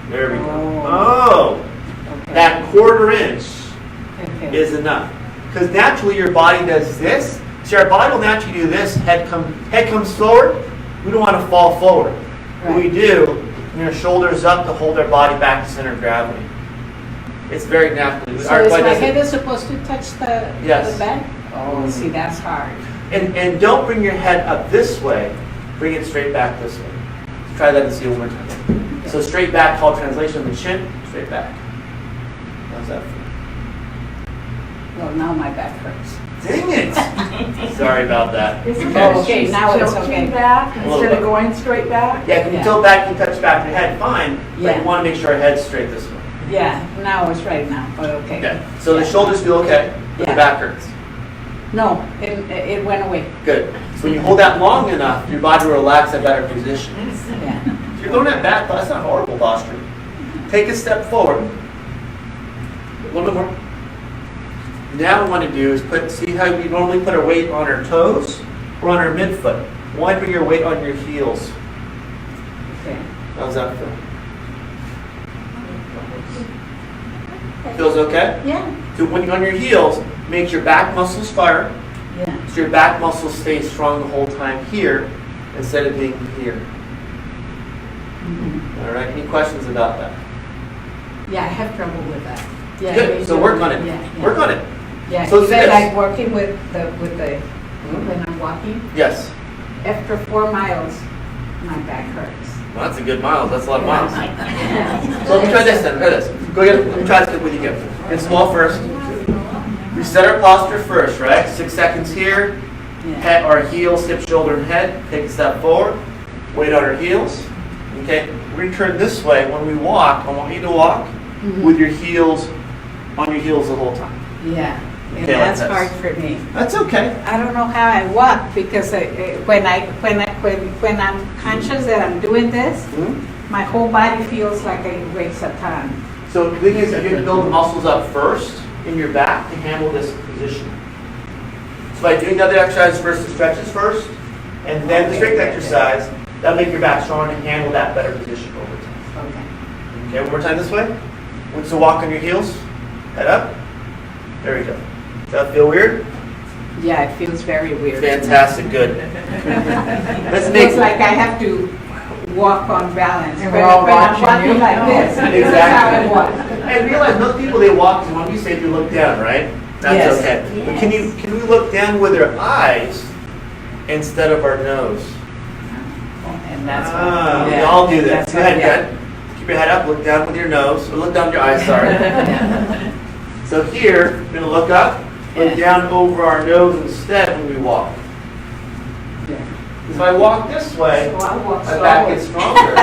There we go. Oh. Oh, Okay. that 1/4 inch Okay. is enough. Because naturally your body does this. See, our body will naturally do this. Head comes forward. We don't want to fall forward. What we Right. do, bring our shoulders up to hold our body back to center of gravity. It's very natural. So Our is body my doesn't- head is supposed to touch the Yes. back? Oh, see, that's hard. And don't bring your head up this way. Bring it straight back this way. Try that and see it one more time. So straight back, called translation of the chin, straight back. How's that feel? Well, now my back hurts. Dang it! Sorry about that. Oh, okay, now it's Tilting okay. back little instead bit. of going straight back? Yeah, can you Yeah. tilt back and touch back your head? Fine. But Yeah. you want to make sure our head's straight this way. Yeah, now it's right now, but okay. Okay. So the Yeah. shoulders feel okay, but the Yeah. back hurts. No, it went away. Good. So when you hold that long enough, your body will relax at better position. Yeah. If you're going at back, that's not horrible posture. Take a step forward. A little bit more. Now what we want to do is see how we normally put our weight on our toes or on our midfoot. Why bring your weight on your heels? Okay. How's that feel? Feels okay? Yeah. So when you're on your heels, make your back muscles fire. Yeah. So your back muscles stay strong the whole time here instead of being here. Mhm. All right. Any questions about that? Yeah, I have trouble with that. Yeah, Good. So work on it. Yeah, yeah. Work on it. Yeah, So even this- like working with the Mhm. when I'm walking, Yes. after 4 miles, my back hurts. Well, that's a good mile. That's a lot of miles. So let me try this then. Try this. Go ahead. Let me try this with you again. Get small first. We set our posture first, right? 6 seconds here. Yeah. Head, our heels, hip, shoulder, and head. Take a step forward. Weight on our heels. Okay. We're going to turn this way. When we walk, I want you to walk Mhm. with your heels on your heels the whole time. Yeah, and Okay, like that's this. hard for me. That's okay. I don't know how I walk because when I'm conscious that I'm doing this, Mhm. my whole body feels like it weighs a ton. So the thing is, you're going to build the muscles up first in your back to handle this position. So by doing the other exercises first, the stretches first, and then the strength exercise, that'll make your back strong and handle that better position over time. Okay. Okay, one more time this way. So walk on your heels, head up. There we go. Does that feel weird? Yeah, it feels very weird. Fantastic, good. Let's It make feels like I have to walk on balance. And When we're all when I'm watching walking you. like this, this is how I Exactly. walk. And realize most people they walk to when we say you look down, right? That's Yes. okay. But can we look down with our eyes instead of our nose? And that's We yeah, all do this. that's Go ahead, yeah. Jen. Keep your head up, look down with your nose, or look down with your eyes, sorry. So here, we're gonna look up, look down over our nose instead when we walk. Yeah. Because if I walk this way, So I walk my back slowly. gets stronger.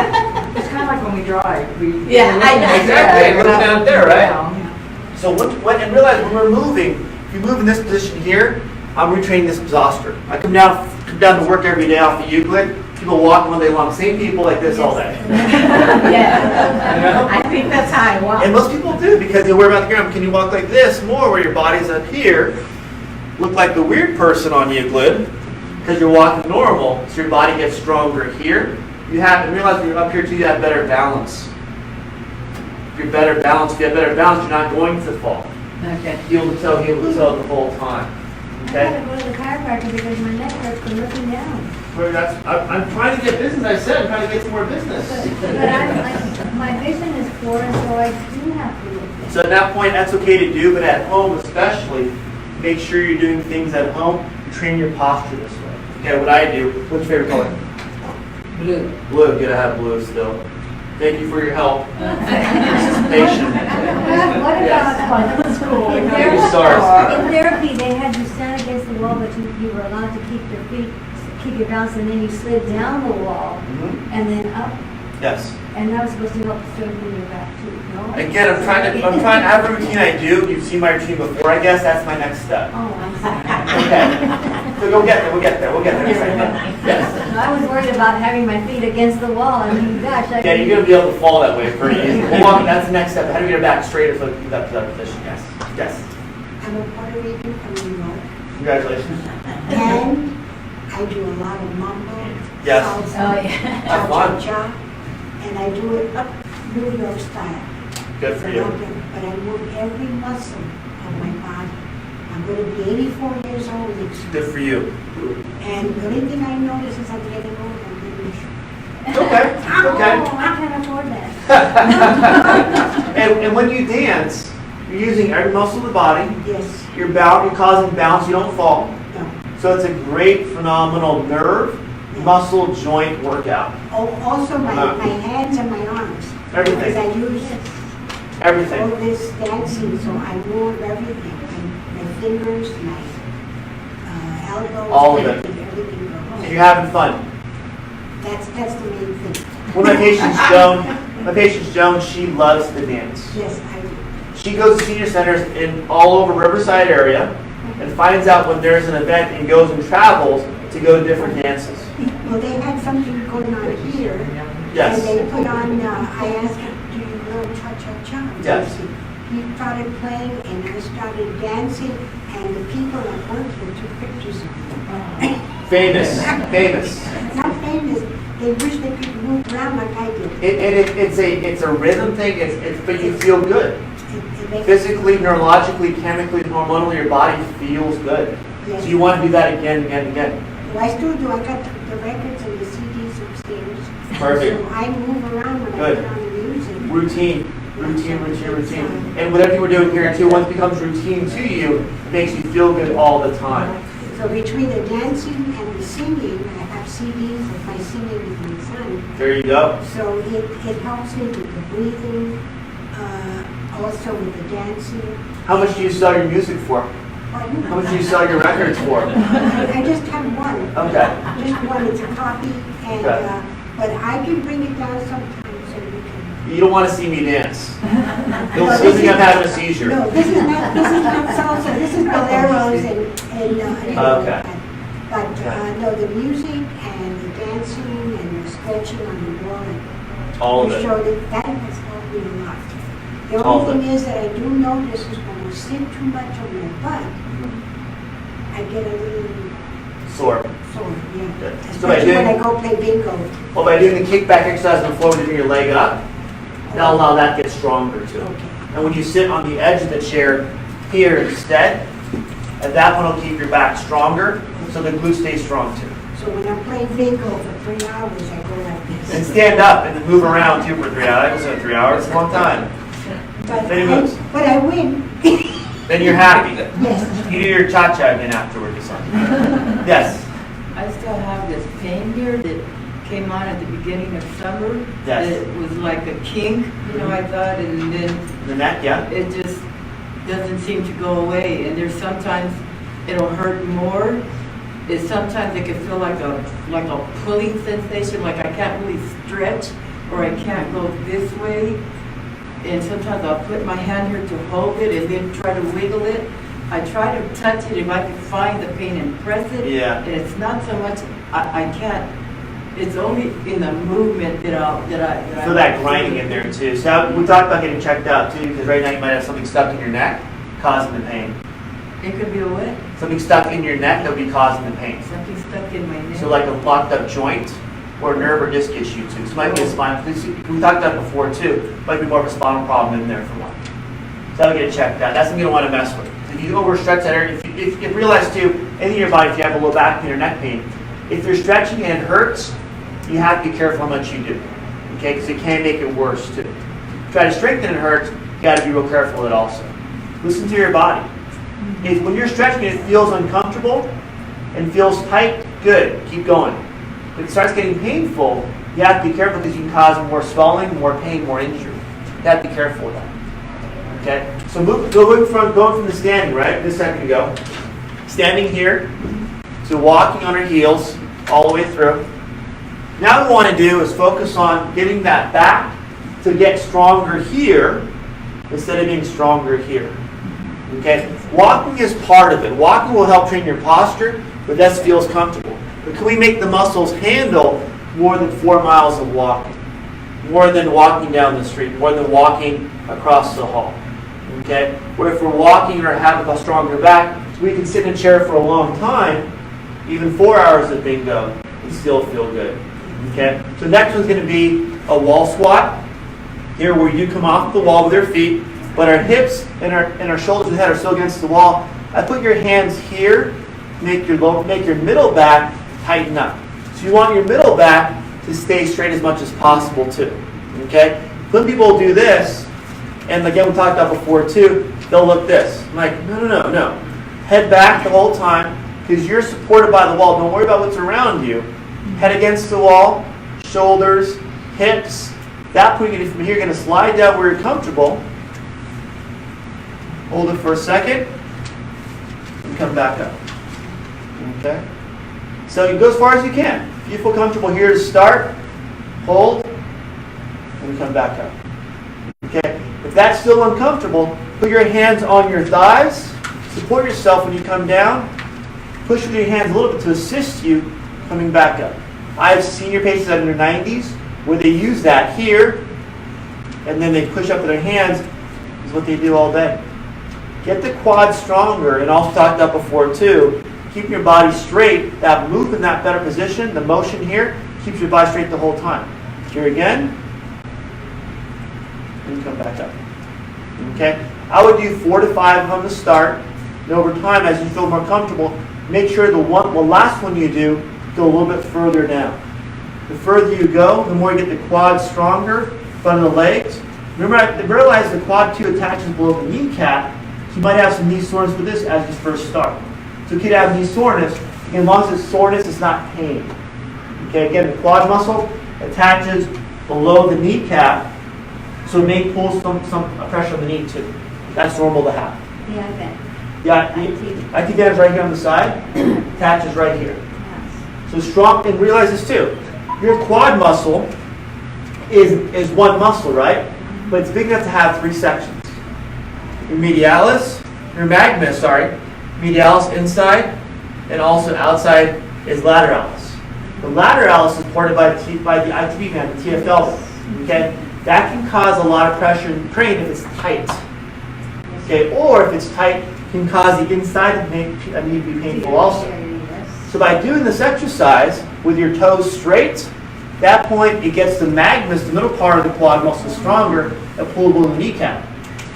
It's kind of like when we drive. Yeah, I know. Exactly, look down there, right? Down. So and realize when we're moving, if you move in this position here, I'm retraining this posture. I come down to work every day off the Euclid. People walk all day long. Same people like this all day. Yeah. I think that's how I walk. And most people do because they worry about the ground. Can you walk like this more where your body's up here? Look like the weird person on Euclid because you're walking normal, so your body gets stronger here. And realize when you're up here too, you have better balance. If you have better balance, you're not going to fall. Okay. Heel to toe the whole time. I Okay? gotta go to the chiropractor because my neck hurts from looking down. I'm trying to get business. I said I'm trying to get some more business. But my vision is poor, so I do have to look at. So at that point, that's okay to do, but at home especially, make sure you're doing things at home and train your posture this way. Okay, what I do, what's your favorite color? Blue. Blue, gotta have blue still. Thank you for your help. Participation. What about in Three stars. therapy, they had you stand against the wall, but you were allowed to keep your feet, keep your balance, and then you slid down the wall Mhm. and then up, Yes. and that was supposed to help strengthen your back too, no? Again, I'm trying to have a routine I do. You've seen my routine before. I guess that's my next step. Oh, I'm sorry. Okay. So we'll get there in a second. Yes. I was worried about having my feet against the wall. I mean, gosh, I Yeah, you're gonna be able to fall that way pretty easy. Well, that's the next step. How do you get your back straight or that position? Yes. Yes. I'm a Puerto Rican from New York, Congratulations. and I do a lot of mambo, Yes. salsa, Oh, yeah. Have fun. cha-cha-cha, and I do it up New York style. Good for you. But I move every muscle of my body. I'm going to be 84 years old next year. Good for you. And the only thing I notice is I'm getting old, I'm getting short. It's okay. It's okay. Oh, I can't afford that. And when you dance, you're using every muscle of the body. Yes, You're causing bounce. You don't fall. no. So it's a great, phenomenal nerve, muscle, joint workout. Oh, also my hands and my arms. Everything. Because I use Everything. all this dancing, so I move everything. My fingers, my elbows. All of it. Everything And goes. you're having fun. That's the main thing. When my patient's Joan, she loves to dance. Yes, I do. She goes to senior centers in all over Riverside area and finds out when there's an event and goes and travels to go to different dances. Well, they had something going on here. Yes. And they put on, I asked him, do you know cha-cha-cha? Yes. He started playing and I started dancing and the people at work here took pictures of me. Famous. Not famous, they wish they could move around like I did. It's a rhythm thing, but you feel good. It makes- Physically, neurologically, chemically, hormonally, your body feels good. Yes. So you want to do that again and again and again. Well, I still do, I got the records and the CDs upstairs. Perfect. So I move around when Good. I put on the music. Routine. And whatever we're doing here too, once it becomes routine to you, it makes you feel good all the time. So between the dancing and the singing, I have CDs of my singing with my son. There you go. So it helps me with the breathing, also with the dancing. How much do you sell your music for? Pardon? How much do you sell your records for? I just have one. Okay. Just one, it's a copy, and, Okay. but I can bring it down sometimes so you can. You don't want to see me dance. You'll think I'm having a seizure. No, this is not salsa, this is boleros and Okay. But, no, the music and the dancing and the stretching on the wall. and All of you it. showed it, that has helped me a lot. The All of only thing is that I do notice is when I sit too much on my butt, I get a little Sore. sore, yeah. Good. So by Especially when I doing, go play bingo. well, by doing the kickback exercise on the floor, when you bring your leg up, that'll allow that to get stronger too. Okay. And when you sit on the edge of the chair here instead, at that one will keep your back stronger, so the glutes stay strong too. So when I'm playing bingo for 3 hours, I go like this. And stand up and then move around too for 3 hours. That was 3 hours. It's a long time. But Many moves. But I win. Then you're happy. Yes. You do your cha-cha again afterwards or something. Yes. I still have this pain here that came on at the beginning of summer. Yes. It was like a kink, I thought, and then The neck, yeah? it just doesn't seem to go away. And there's sometimes it'll hurt more. Sometimes it can feel like a pulling sensation, like I can't really stretch or I can't go this way. And sometimes I'll put my hand here to hold it and then try to wiggle it. I try to touch it if I can find the pain and press it. Yeah. And it's not so much, I can't, it's only in the movement that I Feel that grinding in there too. So we talked about getting checked out too, because right now you might have something stuck in your neck causing the pain. It could be a what? Something stuck in your neck that'll be causing the pain. Something stuck in my neck. So like a locked up joint or nerve or disc issue too. So it might be a spinal. We talked about it before too. Might be more of a spinal problem in there for one. So that'll get checked out. That's something you don't want to mess with. If you overstretch that area, if you realize too, anything in your body, if you have a low back pain or neck pain, If you're stretching and it hurts, you have to be careful how much you do. Okay, because it can make it worse too. Try to strengthen and it hurts, you got to be real careful with it also. Listen to your body. If when you're stretching it feels uncomfortable and feels tight, good, keep going. If it starts getting painful, you have to be careful because you can cause more swelling, more pain, more injury. You have to be careful with that. Okay? So going from the standing, right? This second ago. Standing here to walking on our heels all the way through. Now what we want to do is focus on getting that back to get stronger here instead of being stronger here. Okay? Walking is part of it. Walking will help train your posture, but that feels comfortable. But can we make the muscles handle more than 4 miles of walking? More than walking down the street, more than walking across the hall. Okay? Where if we're walking or have a stronger back, we can sit in a chair for a long time, even 4 hours of bingo, and still feel good. Okay? So next one's going to be a wall squat. Here where you come off the wall with your feet, but our hips and our shoulders and head are still against the wall. I put your hands here, make your middle back tighten up. So you want your middle back to stay straight as much as possible too. Okay? When people do this, and again we talked about before too, they'll look this. I'm like, no. Head back the whole time because you're supported by the wall. Don't worry about what's around you. Head against the wall, shoulders, hips. That point, from here, you're going to slide down where you're comfortable. Hold it for a second, and come back up. Okay? So you go as far as you can. If you feel comfortable here to start, hold, and come back up. Okay? If that's still uncomfortable, put your hands on your thighs. Support yourself when you come down. Push with your hands a little bit to assist you coming back up. I have senior patients in their 90s where they use that here, and then they push up with their hands. Is what they do all day. Get the quads stronger, and also talked about before too. Keep your body straight. That move in that better position, the motion here, keeps your body straight the whole time. Here again, and come back up. Okay? I would do 4 to 5 on the start, and over time, as you feel more comfortable, make sure the last one you do, go a little bit further down. The further you go, the more you get the quads stronger, front of the legs. Remember, I realize the quad 2 attaches below the kneecap, so you might have some knee soreness with this as you first start. So you could have knee soreness, as long as it's soreness, it's not pain. Okay, again, the quad muscle attaches below the kneecap, so it may pull some pressure on the knee too. That's normal to have. Yeah, I bet. Yeah, IT band is right here on the side, attaches right here. So strong, and realize this too. Your quad muscle is one muscle, right? But it's big enough to have 3 sections. Your medialis inside, and also outside is lateralis. The lateralis is supported by the ITB band, the TFL. Okay, that can cause a lot of pressure and strain if it's tight. Okay, or if it's tight, can cause the inside of the knee to be painful also. So by doing this exercise with your toes straight, at that point it gets the magnus, the middle part of the quad muscle, stronger and pull below the kneecap.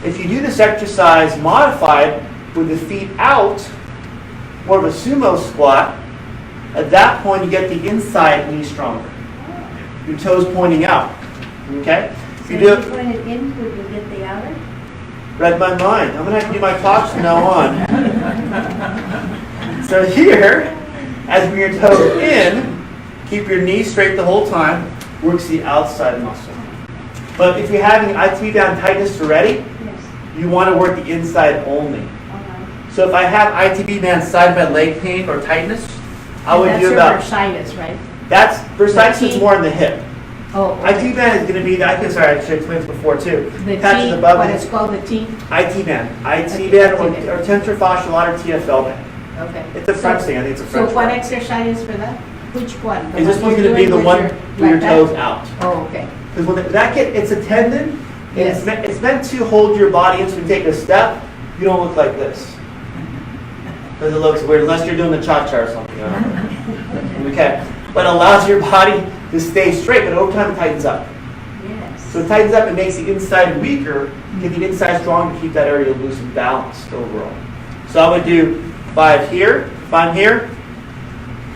If you do this exercise modified with the feet out, more of a sumo squat, at that point you get the inside knee stronger. Your toes pointing out. Okay? So you do if you pointed inward, you get the outer? Read my mind. I'm going to have to do my talks from now on. So here, as we your toes in, keep your knees straight the whole time, works the outside muscle. But if you're having ITB band tightness already, you want to work the inside only. So if I have ITB band side by leg pain or tightness, I would do about... That's bursitis, right? That's bursitis is more in the hip. Oh, okay. IT band is going to be, I should explain this before too. The Attaches T, above what it. it's called, the T? IT band. IT Okay, band IT band. or tensorfascial TFL band. Okay. It's a French thing. I think it's a French So what word. exercise for that? Which one? The Is this one one's you're going to be the doing one with with your like toes that? out? Oh, okay. Because when it's a tendon, and Yes. it's meant to hold your body in. So when you take a step, you don't look like this. Because it looks weird, unless you're doing the cha-cha or something. I don't know. Okay. But it allows your body to stay straight, but over time it tightens up. Yes. So it tightens up and makes the inside weaker, get the inside strong to keep that area loose and balanced overall. So I would do 5 here, if I'm here,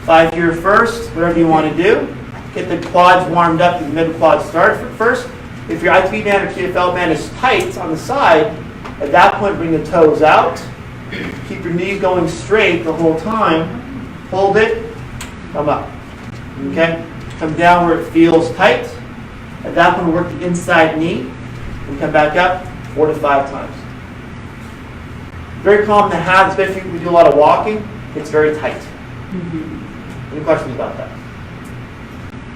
5 here first, whatever you want to do. Get the quads warmed up, the mid quad start first. If your ITB band or TFL band is tight on the side, at that point bring the toes out. Keep your knees going straight the whole time. Hold it, come up. Okay? Come down where it feels tight. At that point, work the inside knee and come back up 4 to 5 times. Very common to have, especially if we do a lot of walking, it's very tight. Any questions about that?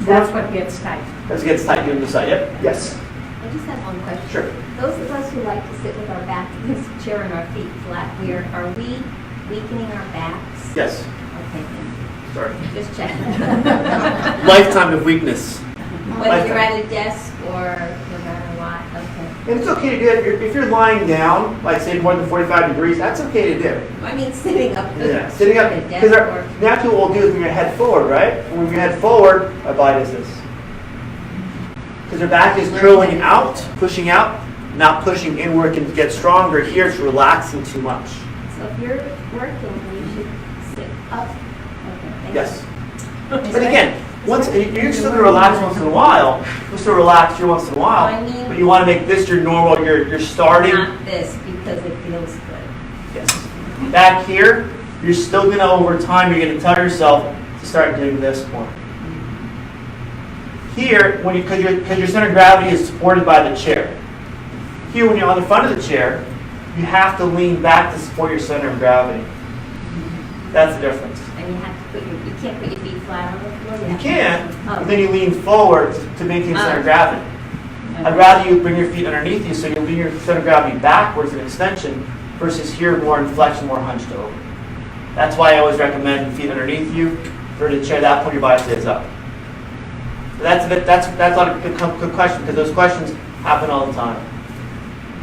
That's what gets tight. As it gets tight, you decide. Yep. Yes. I just have one question. Sure. Those of us who like to sit with our back against the chair and our feet flat, are we weakening our backs? Yes. Okay, thank you. Sorry. Just checking. Lifetime of weakness. Whether you're at a desk or no matter what, okay. And it's okay to do it if you're lying down, like say more than 45 degrees. That's okay to do. I mean, sitting up. Yeah, sitting up. at a Because desk or. naturally, what we'll do is bring your head forward, right? And when your head forward, our body does this. Because your back is curling out, pushing out, not pushing inward and get stronger. Here, it's relaxing too much. So if you're working, you should sit up. Okay, thank Yes. But again, once you're still gonna relax once in a while. You'll still relax here once in a while. I mean- But you want to make this your normal. You're starting. Not this, because it feels good. Yes. Back here, you're still gonna over time. You're gonna tell yourself to start doing this more. Here, because your center of gravity is supported by the chair. Here, when you're on the front of the chair, you have to lean back to support your center of gravity. That's the difference. And you have to you can't put your feet flat on the floor. You have to- can, Oh. but then you lean forward to maintain center of gravity. I'd rather you bring your feet underneath you so you lean your center of gravity backwards in extension versus here more in flexion, more hunched over. That's why I always recommend feet underneath you for the chair. At that point, your body stays up. That's a lot of good question because those questions happen all the time.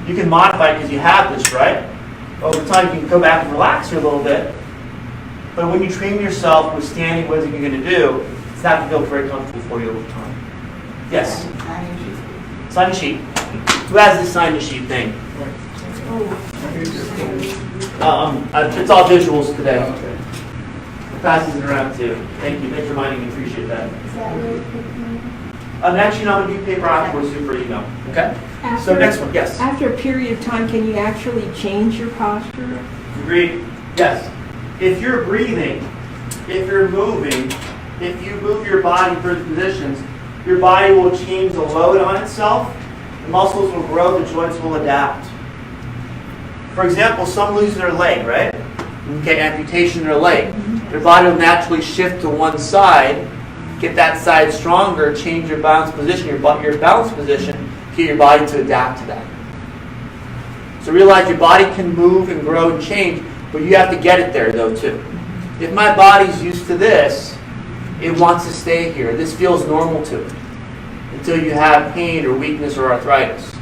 You can modify it because you have this, right? Over time, you can go back and relax here a little bit. But when you train yourself with standing, what is it you're going to do? It's not going to feel very comfortable for you over time. Yes? Sign the sheet. Who has this sign the sheet thing? It's all visuals today. The passes it around too. Thank you. Thanks for reminding me. Appreciate that. Is that really good? Actually, no, I'm going to do paper afterwards too for email. Okay? So next one. Yes? After a period of time, can you actually change your posture? Agreed. Yes. If you're breathing, if you're moving, if you move your body through the positions, your body will change the load on itself. The muscles will grow, the joints will adapt. For example, some lose their leg, right? Okay, amputation of their leg. Their body will naturally shift to one side, get that side stronger, change your balance position, your balance position, get your body to adapt to that. So realize your body can move and grow and change, but you have to get it there though too. If my body's used to this, it wants to stay here. This feels normal to it until you have pain or weakness or arthritis.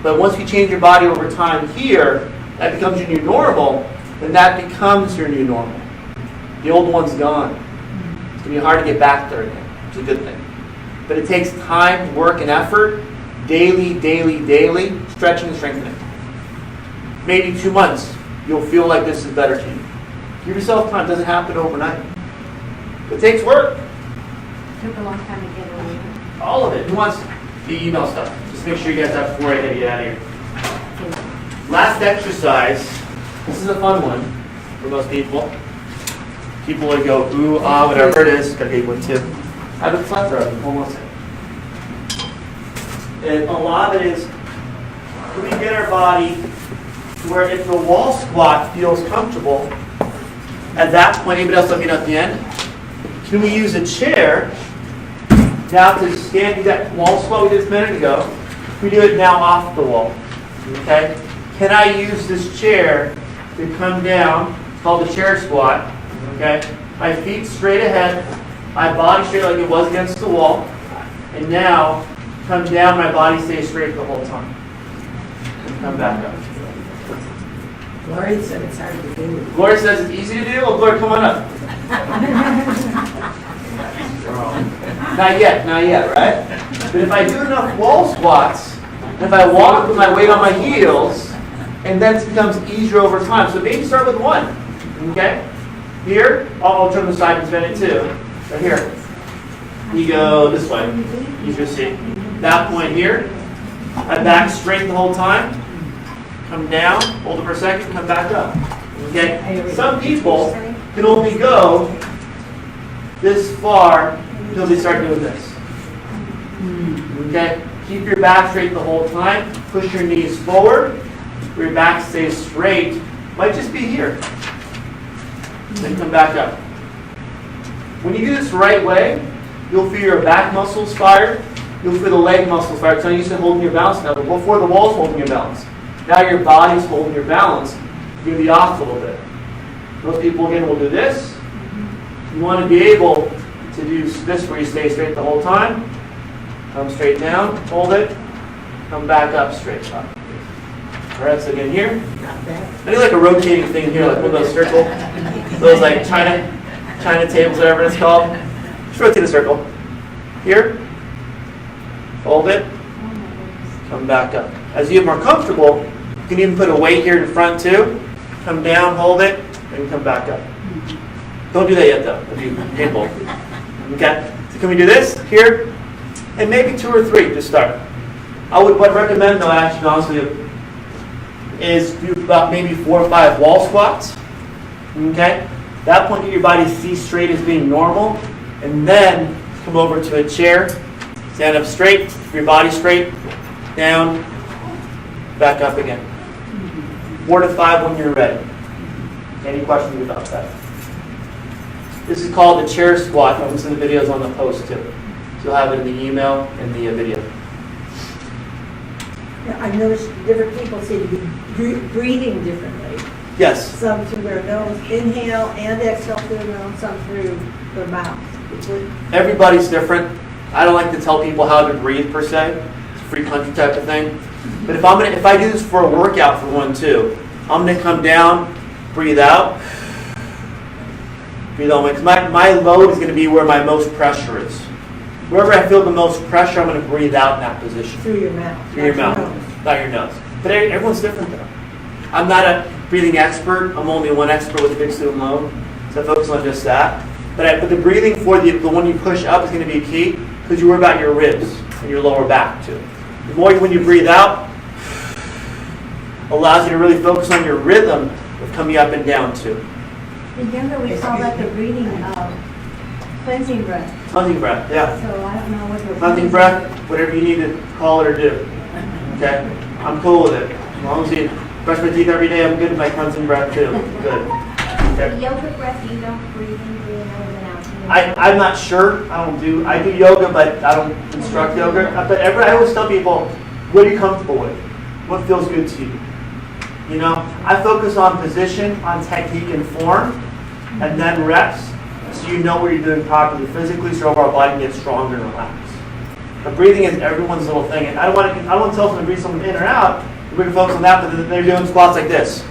But once you change your body over time here, that becomes your new normal, then that becomes your new normal. The old one's gone. It's going to be hard to get back there again. It's a good thing. But it takes time, work, and effort, daily, stretching and strengthening. Maybe 2 months, you'll feel like this is better to you. Give yourself time. It doesn't happen overnight. It takes work. Took a long time to get over. All of it. Who wants the email stuff? Just make sure you guys have before I get out of here. Last exercise. This is a fun one for most people. People would go, ooh, ah, whatever it is. Gotta get one too. I have a plethora of them. Hold on a second. And a lot of it is, can we get our body to where if the wall squat feels comfortable, at that point, anybody else let me know at the end? Can we use a chair now to stand, do that wall squat we did a minute ago? We do it now off the wall. Okay? Can I use this chair to come down? It's called the chair squat. Okay? My feet straight ahead, my body straight like it was against the wall, and now come down, my body stays straight the whole time. And come back up. Gloria said it's hard to do. Gloria says it's easy to do. Well, Gloria, come on up. Not yet, right? But if I do enough wall squats, and if I walk with my weight on my heels, and then it becomes easier over time. So maybe start with one, okay? Here, I'll turn the side and spin it too. Right here. You go this way. You should see. That point here. My back straight the whole time. Come down, hold it for a second, come back up. Okay? Some people can only go this far until they start doing this. Okay? Keep your back straight the whole time. Push your knees forward. Where your back stays straight. Might just be here. Then come back up. When you do this the right way, you'll feel your back muscles fired. You'll feel the leg muscles fired. So you're used to holding your balance now. But before the wall's holding your balance. Now your body's holding your balance. You're going to be off a little bit. Most people, again, will do this. You want to be able to do this where you stay straight the whole time. Come straight down, hold it, come back up, straight up. All right, so again here. I do like a rotating thing here, like one of those circle, those like China tables, whatever it's called. Just rotate a circle. Here, hold it, come back up. As you get more comfortable, you can even put a weight here in front too. Come down, hold it, and come back up. Don't do that yet though, it'll be painful. Okay, so can we do this here? And maybe 2 or 3 to start. I would recommend though, actually, honestly, is do about maybe 4 or 5 wall squats. Okay? At that point, get your body see straight as being normal, and then come over to a chair, stand up straight, your body straight, down, back up again. 4 to 5 when you're ready. Any questions about that? This is called the chair squat. I'll listen to the videos on the post too. So you'll have it in the email and the video. I've noticed different people seem to be breathing differently. Yes. Some through their nose, inhale and exhale through their nose, some through their mouth. Everybody's different. I don't like to tell people how to breathe per se. It's a free country type of thing. But if I do this for a workout for one too, I'm gonna come down, breathe out, breathe on. Because my load is gonna be where my most pressure is. Wherever I feel the most pressure, I'm going to breathe out in that position. Through your mouth. Through your mouth, not your nose. But everyone's different though. I'm not a breathing expert. I'm only one expert with fixed and low. So I focus on just that. But the breathing for the one you push up is going to be key because you worry about your ribs and your lower back too. The more when you breathe out, allows you to really focus on your rhythm of coming up and down too. In yoga, we call that the breathing cleansing breath. Cleansing breath, yeah. So I don't know what the Cleansing breath, whatever you need to call it or do. Okay? I'm cool with it. As long as you brush my teeth every day, I'm good with my cleansing breath too. Good. The Okay. yoga breath, you don't breathe in, breathe over and out. I'm not sure. I do yoga, but I don't instruct yoga. But I always tell people, what are you comfortable with? What feels good to you? You know, I focus on position, on technique and form, and then reps. So you know what you're doing properly physically, so our body can get stronger and relaxed. But breathing is everyone's little thing, and I don't want to tell someone to breathe someone in or out. We're going to focus on that, but they're doing squats like this.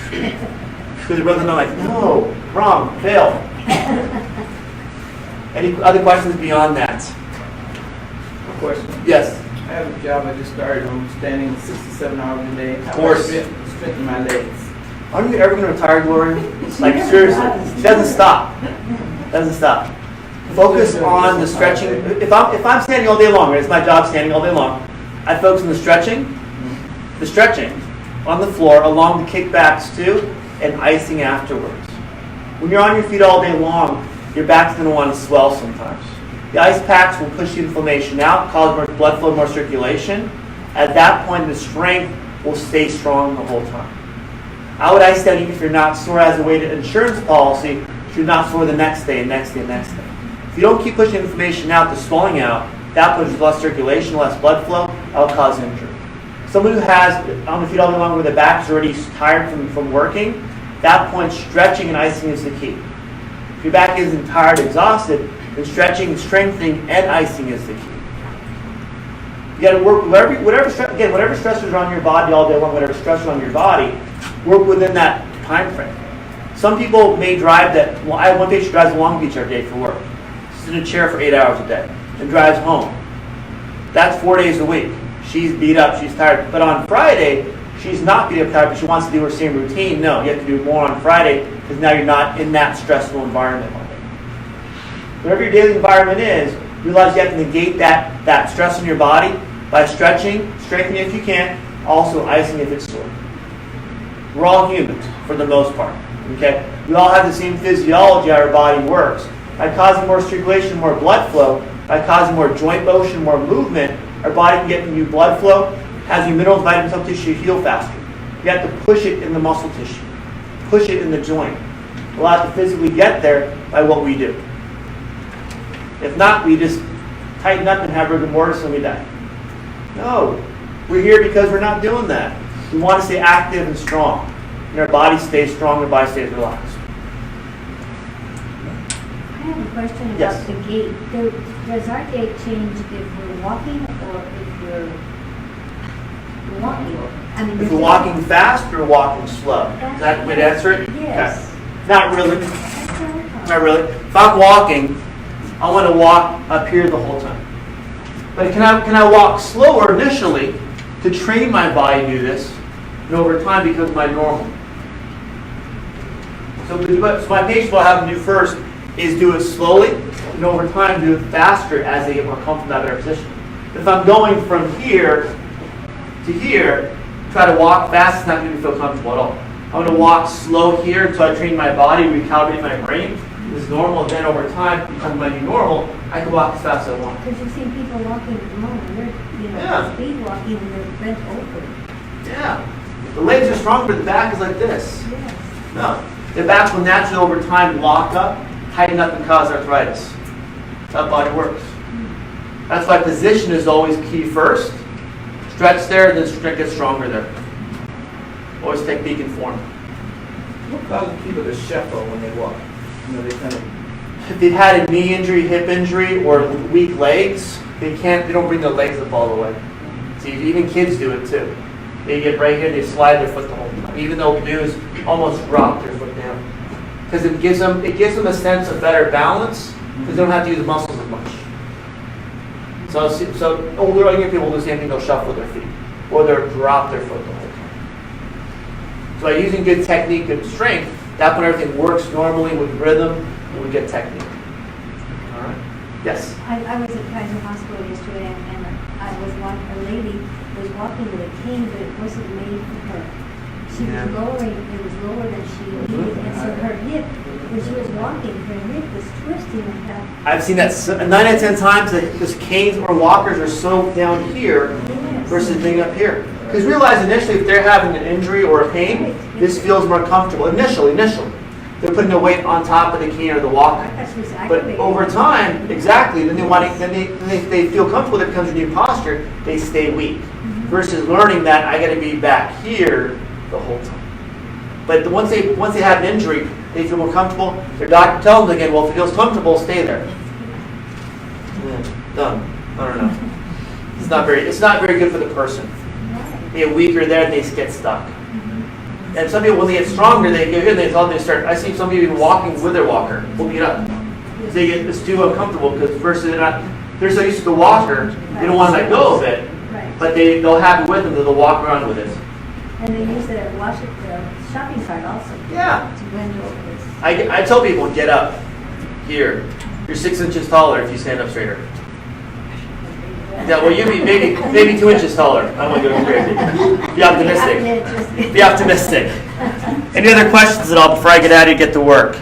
Because their brother's not like, no, wrong, fail. Any other questions beyond that? Question. Yes. I have a job I just started. I'm standing 6 to 7 hours a day. Of course. Strengthening my legs. Aren't you ever going to retire, Gloria? Like seriously, it doesn't stop. It doesn't stop. Focus on the stretching. If I'm standing all day long, right, it's my job standing all day long. I focus on the stretching on the floor, along the kickbacks too, and icing afterwards. When you're on your feet all day long, your back's going to want to swell sometimes. The ice packs will push the inflammation out, cause more blood flow, more circulation. At that point, the strength will stay strong the whole time. I would ice down even if you're not sore as a weighted insurance policy, if you're not sore the next day, next day, next day. If you don't keep pushing inflammation out, the swelling out, that pushes less circulation, less blood flow, that will cause injury. Someone who has on the feet all day long where the back's already tired from working, at that point stretching and icing is the key. If your back isn't tired, exhausted, then stretching, strengthening, and icing is the key. You got to work whatever stressors are on your body all day long, whatever stressors on your body, work within that time frame. Some people may drive that. Well, I have one patient who drives to Long Beach every day for work. Sits in a chair for 8 hours a day and drives home. That's 4 days a week. She's beat up. She's tired. But on Friday, she's not getting up tired, but she wants to do her same routine. No, you have to do more on Friday because now you're not in that stressful environment. Whatever your daily environment is, realize you have to negate that stress in your body by stretching, strengthening if you can, also icing if it's sore. We're all humans for the most part. Okay? We all have the same physiology how our body works. By causing more circulation, more blood flow, by causing more joint motion, more movement, our body can get new blood flow, has new minerals, vitamins, cell tissue heal faster. You have to push it in the muscle tissue, push it in the joint. We'll have to physically get there by what we do. If not, we just tighten up and have rigor mortis and we die. No, we're here because we're not doing that. We want to stay active and strong. And our body stays strong, our body stays relaxed. I have a question Yes. about the gait. Does our gait change if we're walking or if we're walking? I mean, If we're walking fast or walking slow? Is that the way to answer it? Yes. Okay. Not really. That's what I thought. Not really. If I'm walking, I want to walk up here the whole time. But can I walk slower initially to train my body to do this, and over time becomes my normal? So my patients, what I have them do first is do it slowly, and over time do it faster as they get more comfortable in that better position. If I'm going from here to here, try to walk fast, it's not going to feel comfortable at all. I'm going to walk slow here until I train my body, recalibrate my brain. This is normal, and then over time becomes my new normal. I can walk as fast as I want. Because you've seen people walking at the moment, they're, Yeah. speed walking and they're bent over. Yeah. The legs are strong, but the back is like this. Yes. No. The back will naturally over time lock up, tighten up, and cause arthritis. That's how the body works. That's why position is always key first. Stretch there, then get stronger there. Always technique and form. What causes people to shuffle when they walk? You know, they kind of, If they've had a knee injury, hip injury, or weak legs, they don't bring their legs up all the way. See, even kids do it too. They get right here, they slide their foot the whole time. Even though dudes almost drop their foot down. Because it gives them a sense of better balance, because they don't have to use the muscles as much. So older younger people do the same thing, they'll shuffle their feet. Or they'll drop their foot the whole time. So by using good technique, good strength, that's when everything works normally with rhythm, and we get technique. All right? Yes? I was at Kaiser Hospital yesterday and a lady was walking with a cane, but it wasn't made for her. She Yeah. was lowering, it was lower than she needed, and so her hip, when she was walking, her hip was twisting like that. I've seen that 9 out of 10 times that those canes or walkers are so down here Yes. versus being up here. Because realize initially if they're having an injury or a pain, this feels more comfortable. Initially. They're putting the weight on top of the cane or the walker. I thought she was But aggravated. over time, exactly, then they feel comfortable, that becomes a new posture, they stay weak. Versus learning that I gotta be back here the whole time. But once they have an injury, they feel more comfortable. Their doctor tells them again, well, if it feels comfortable, stay there. Done. I don't know. It's not very good for the person. They get weaker there and they get stuck. And some people, when they get stronger, they get here and they start. I see some people even walking with their walker, holding it up. It's too uncomfortable because versus they're so used to the walker, they don't want to let go of it. Right. But they'll have it with them, they'll walk around with it. And they use the shopping cart also. Yeah. To bend over this. I tell people, get up here. You're 6 inches taller if you stand up straighter. Yeah, well, you be maybe 2 inches taller. I don't want to go crazy. Be optimistic. Be optimistic. Any other questions at all before I get out of here and get to work?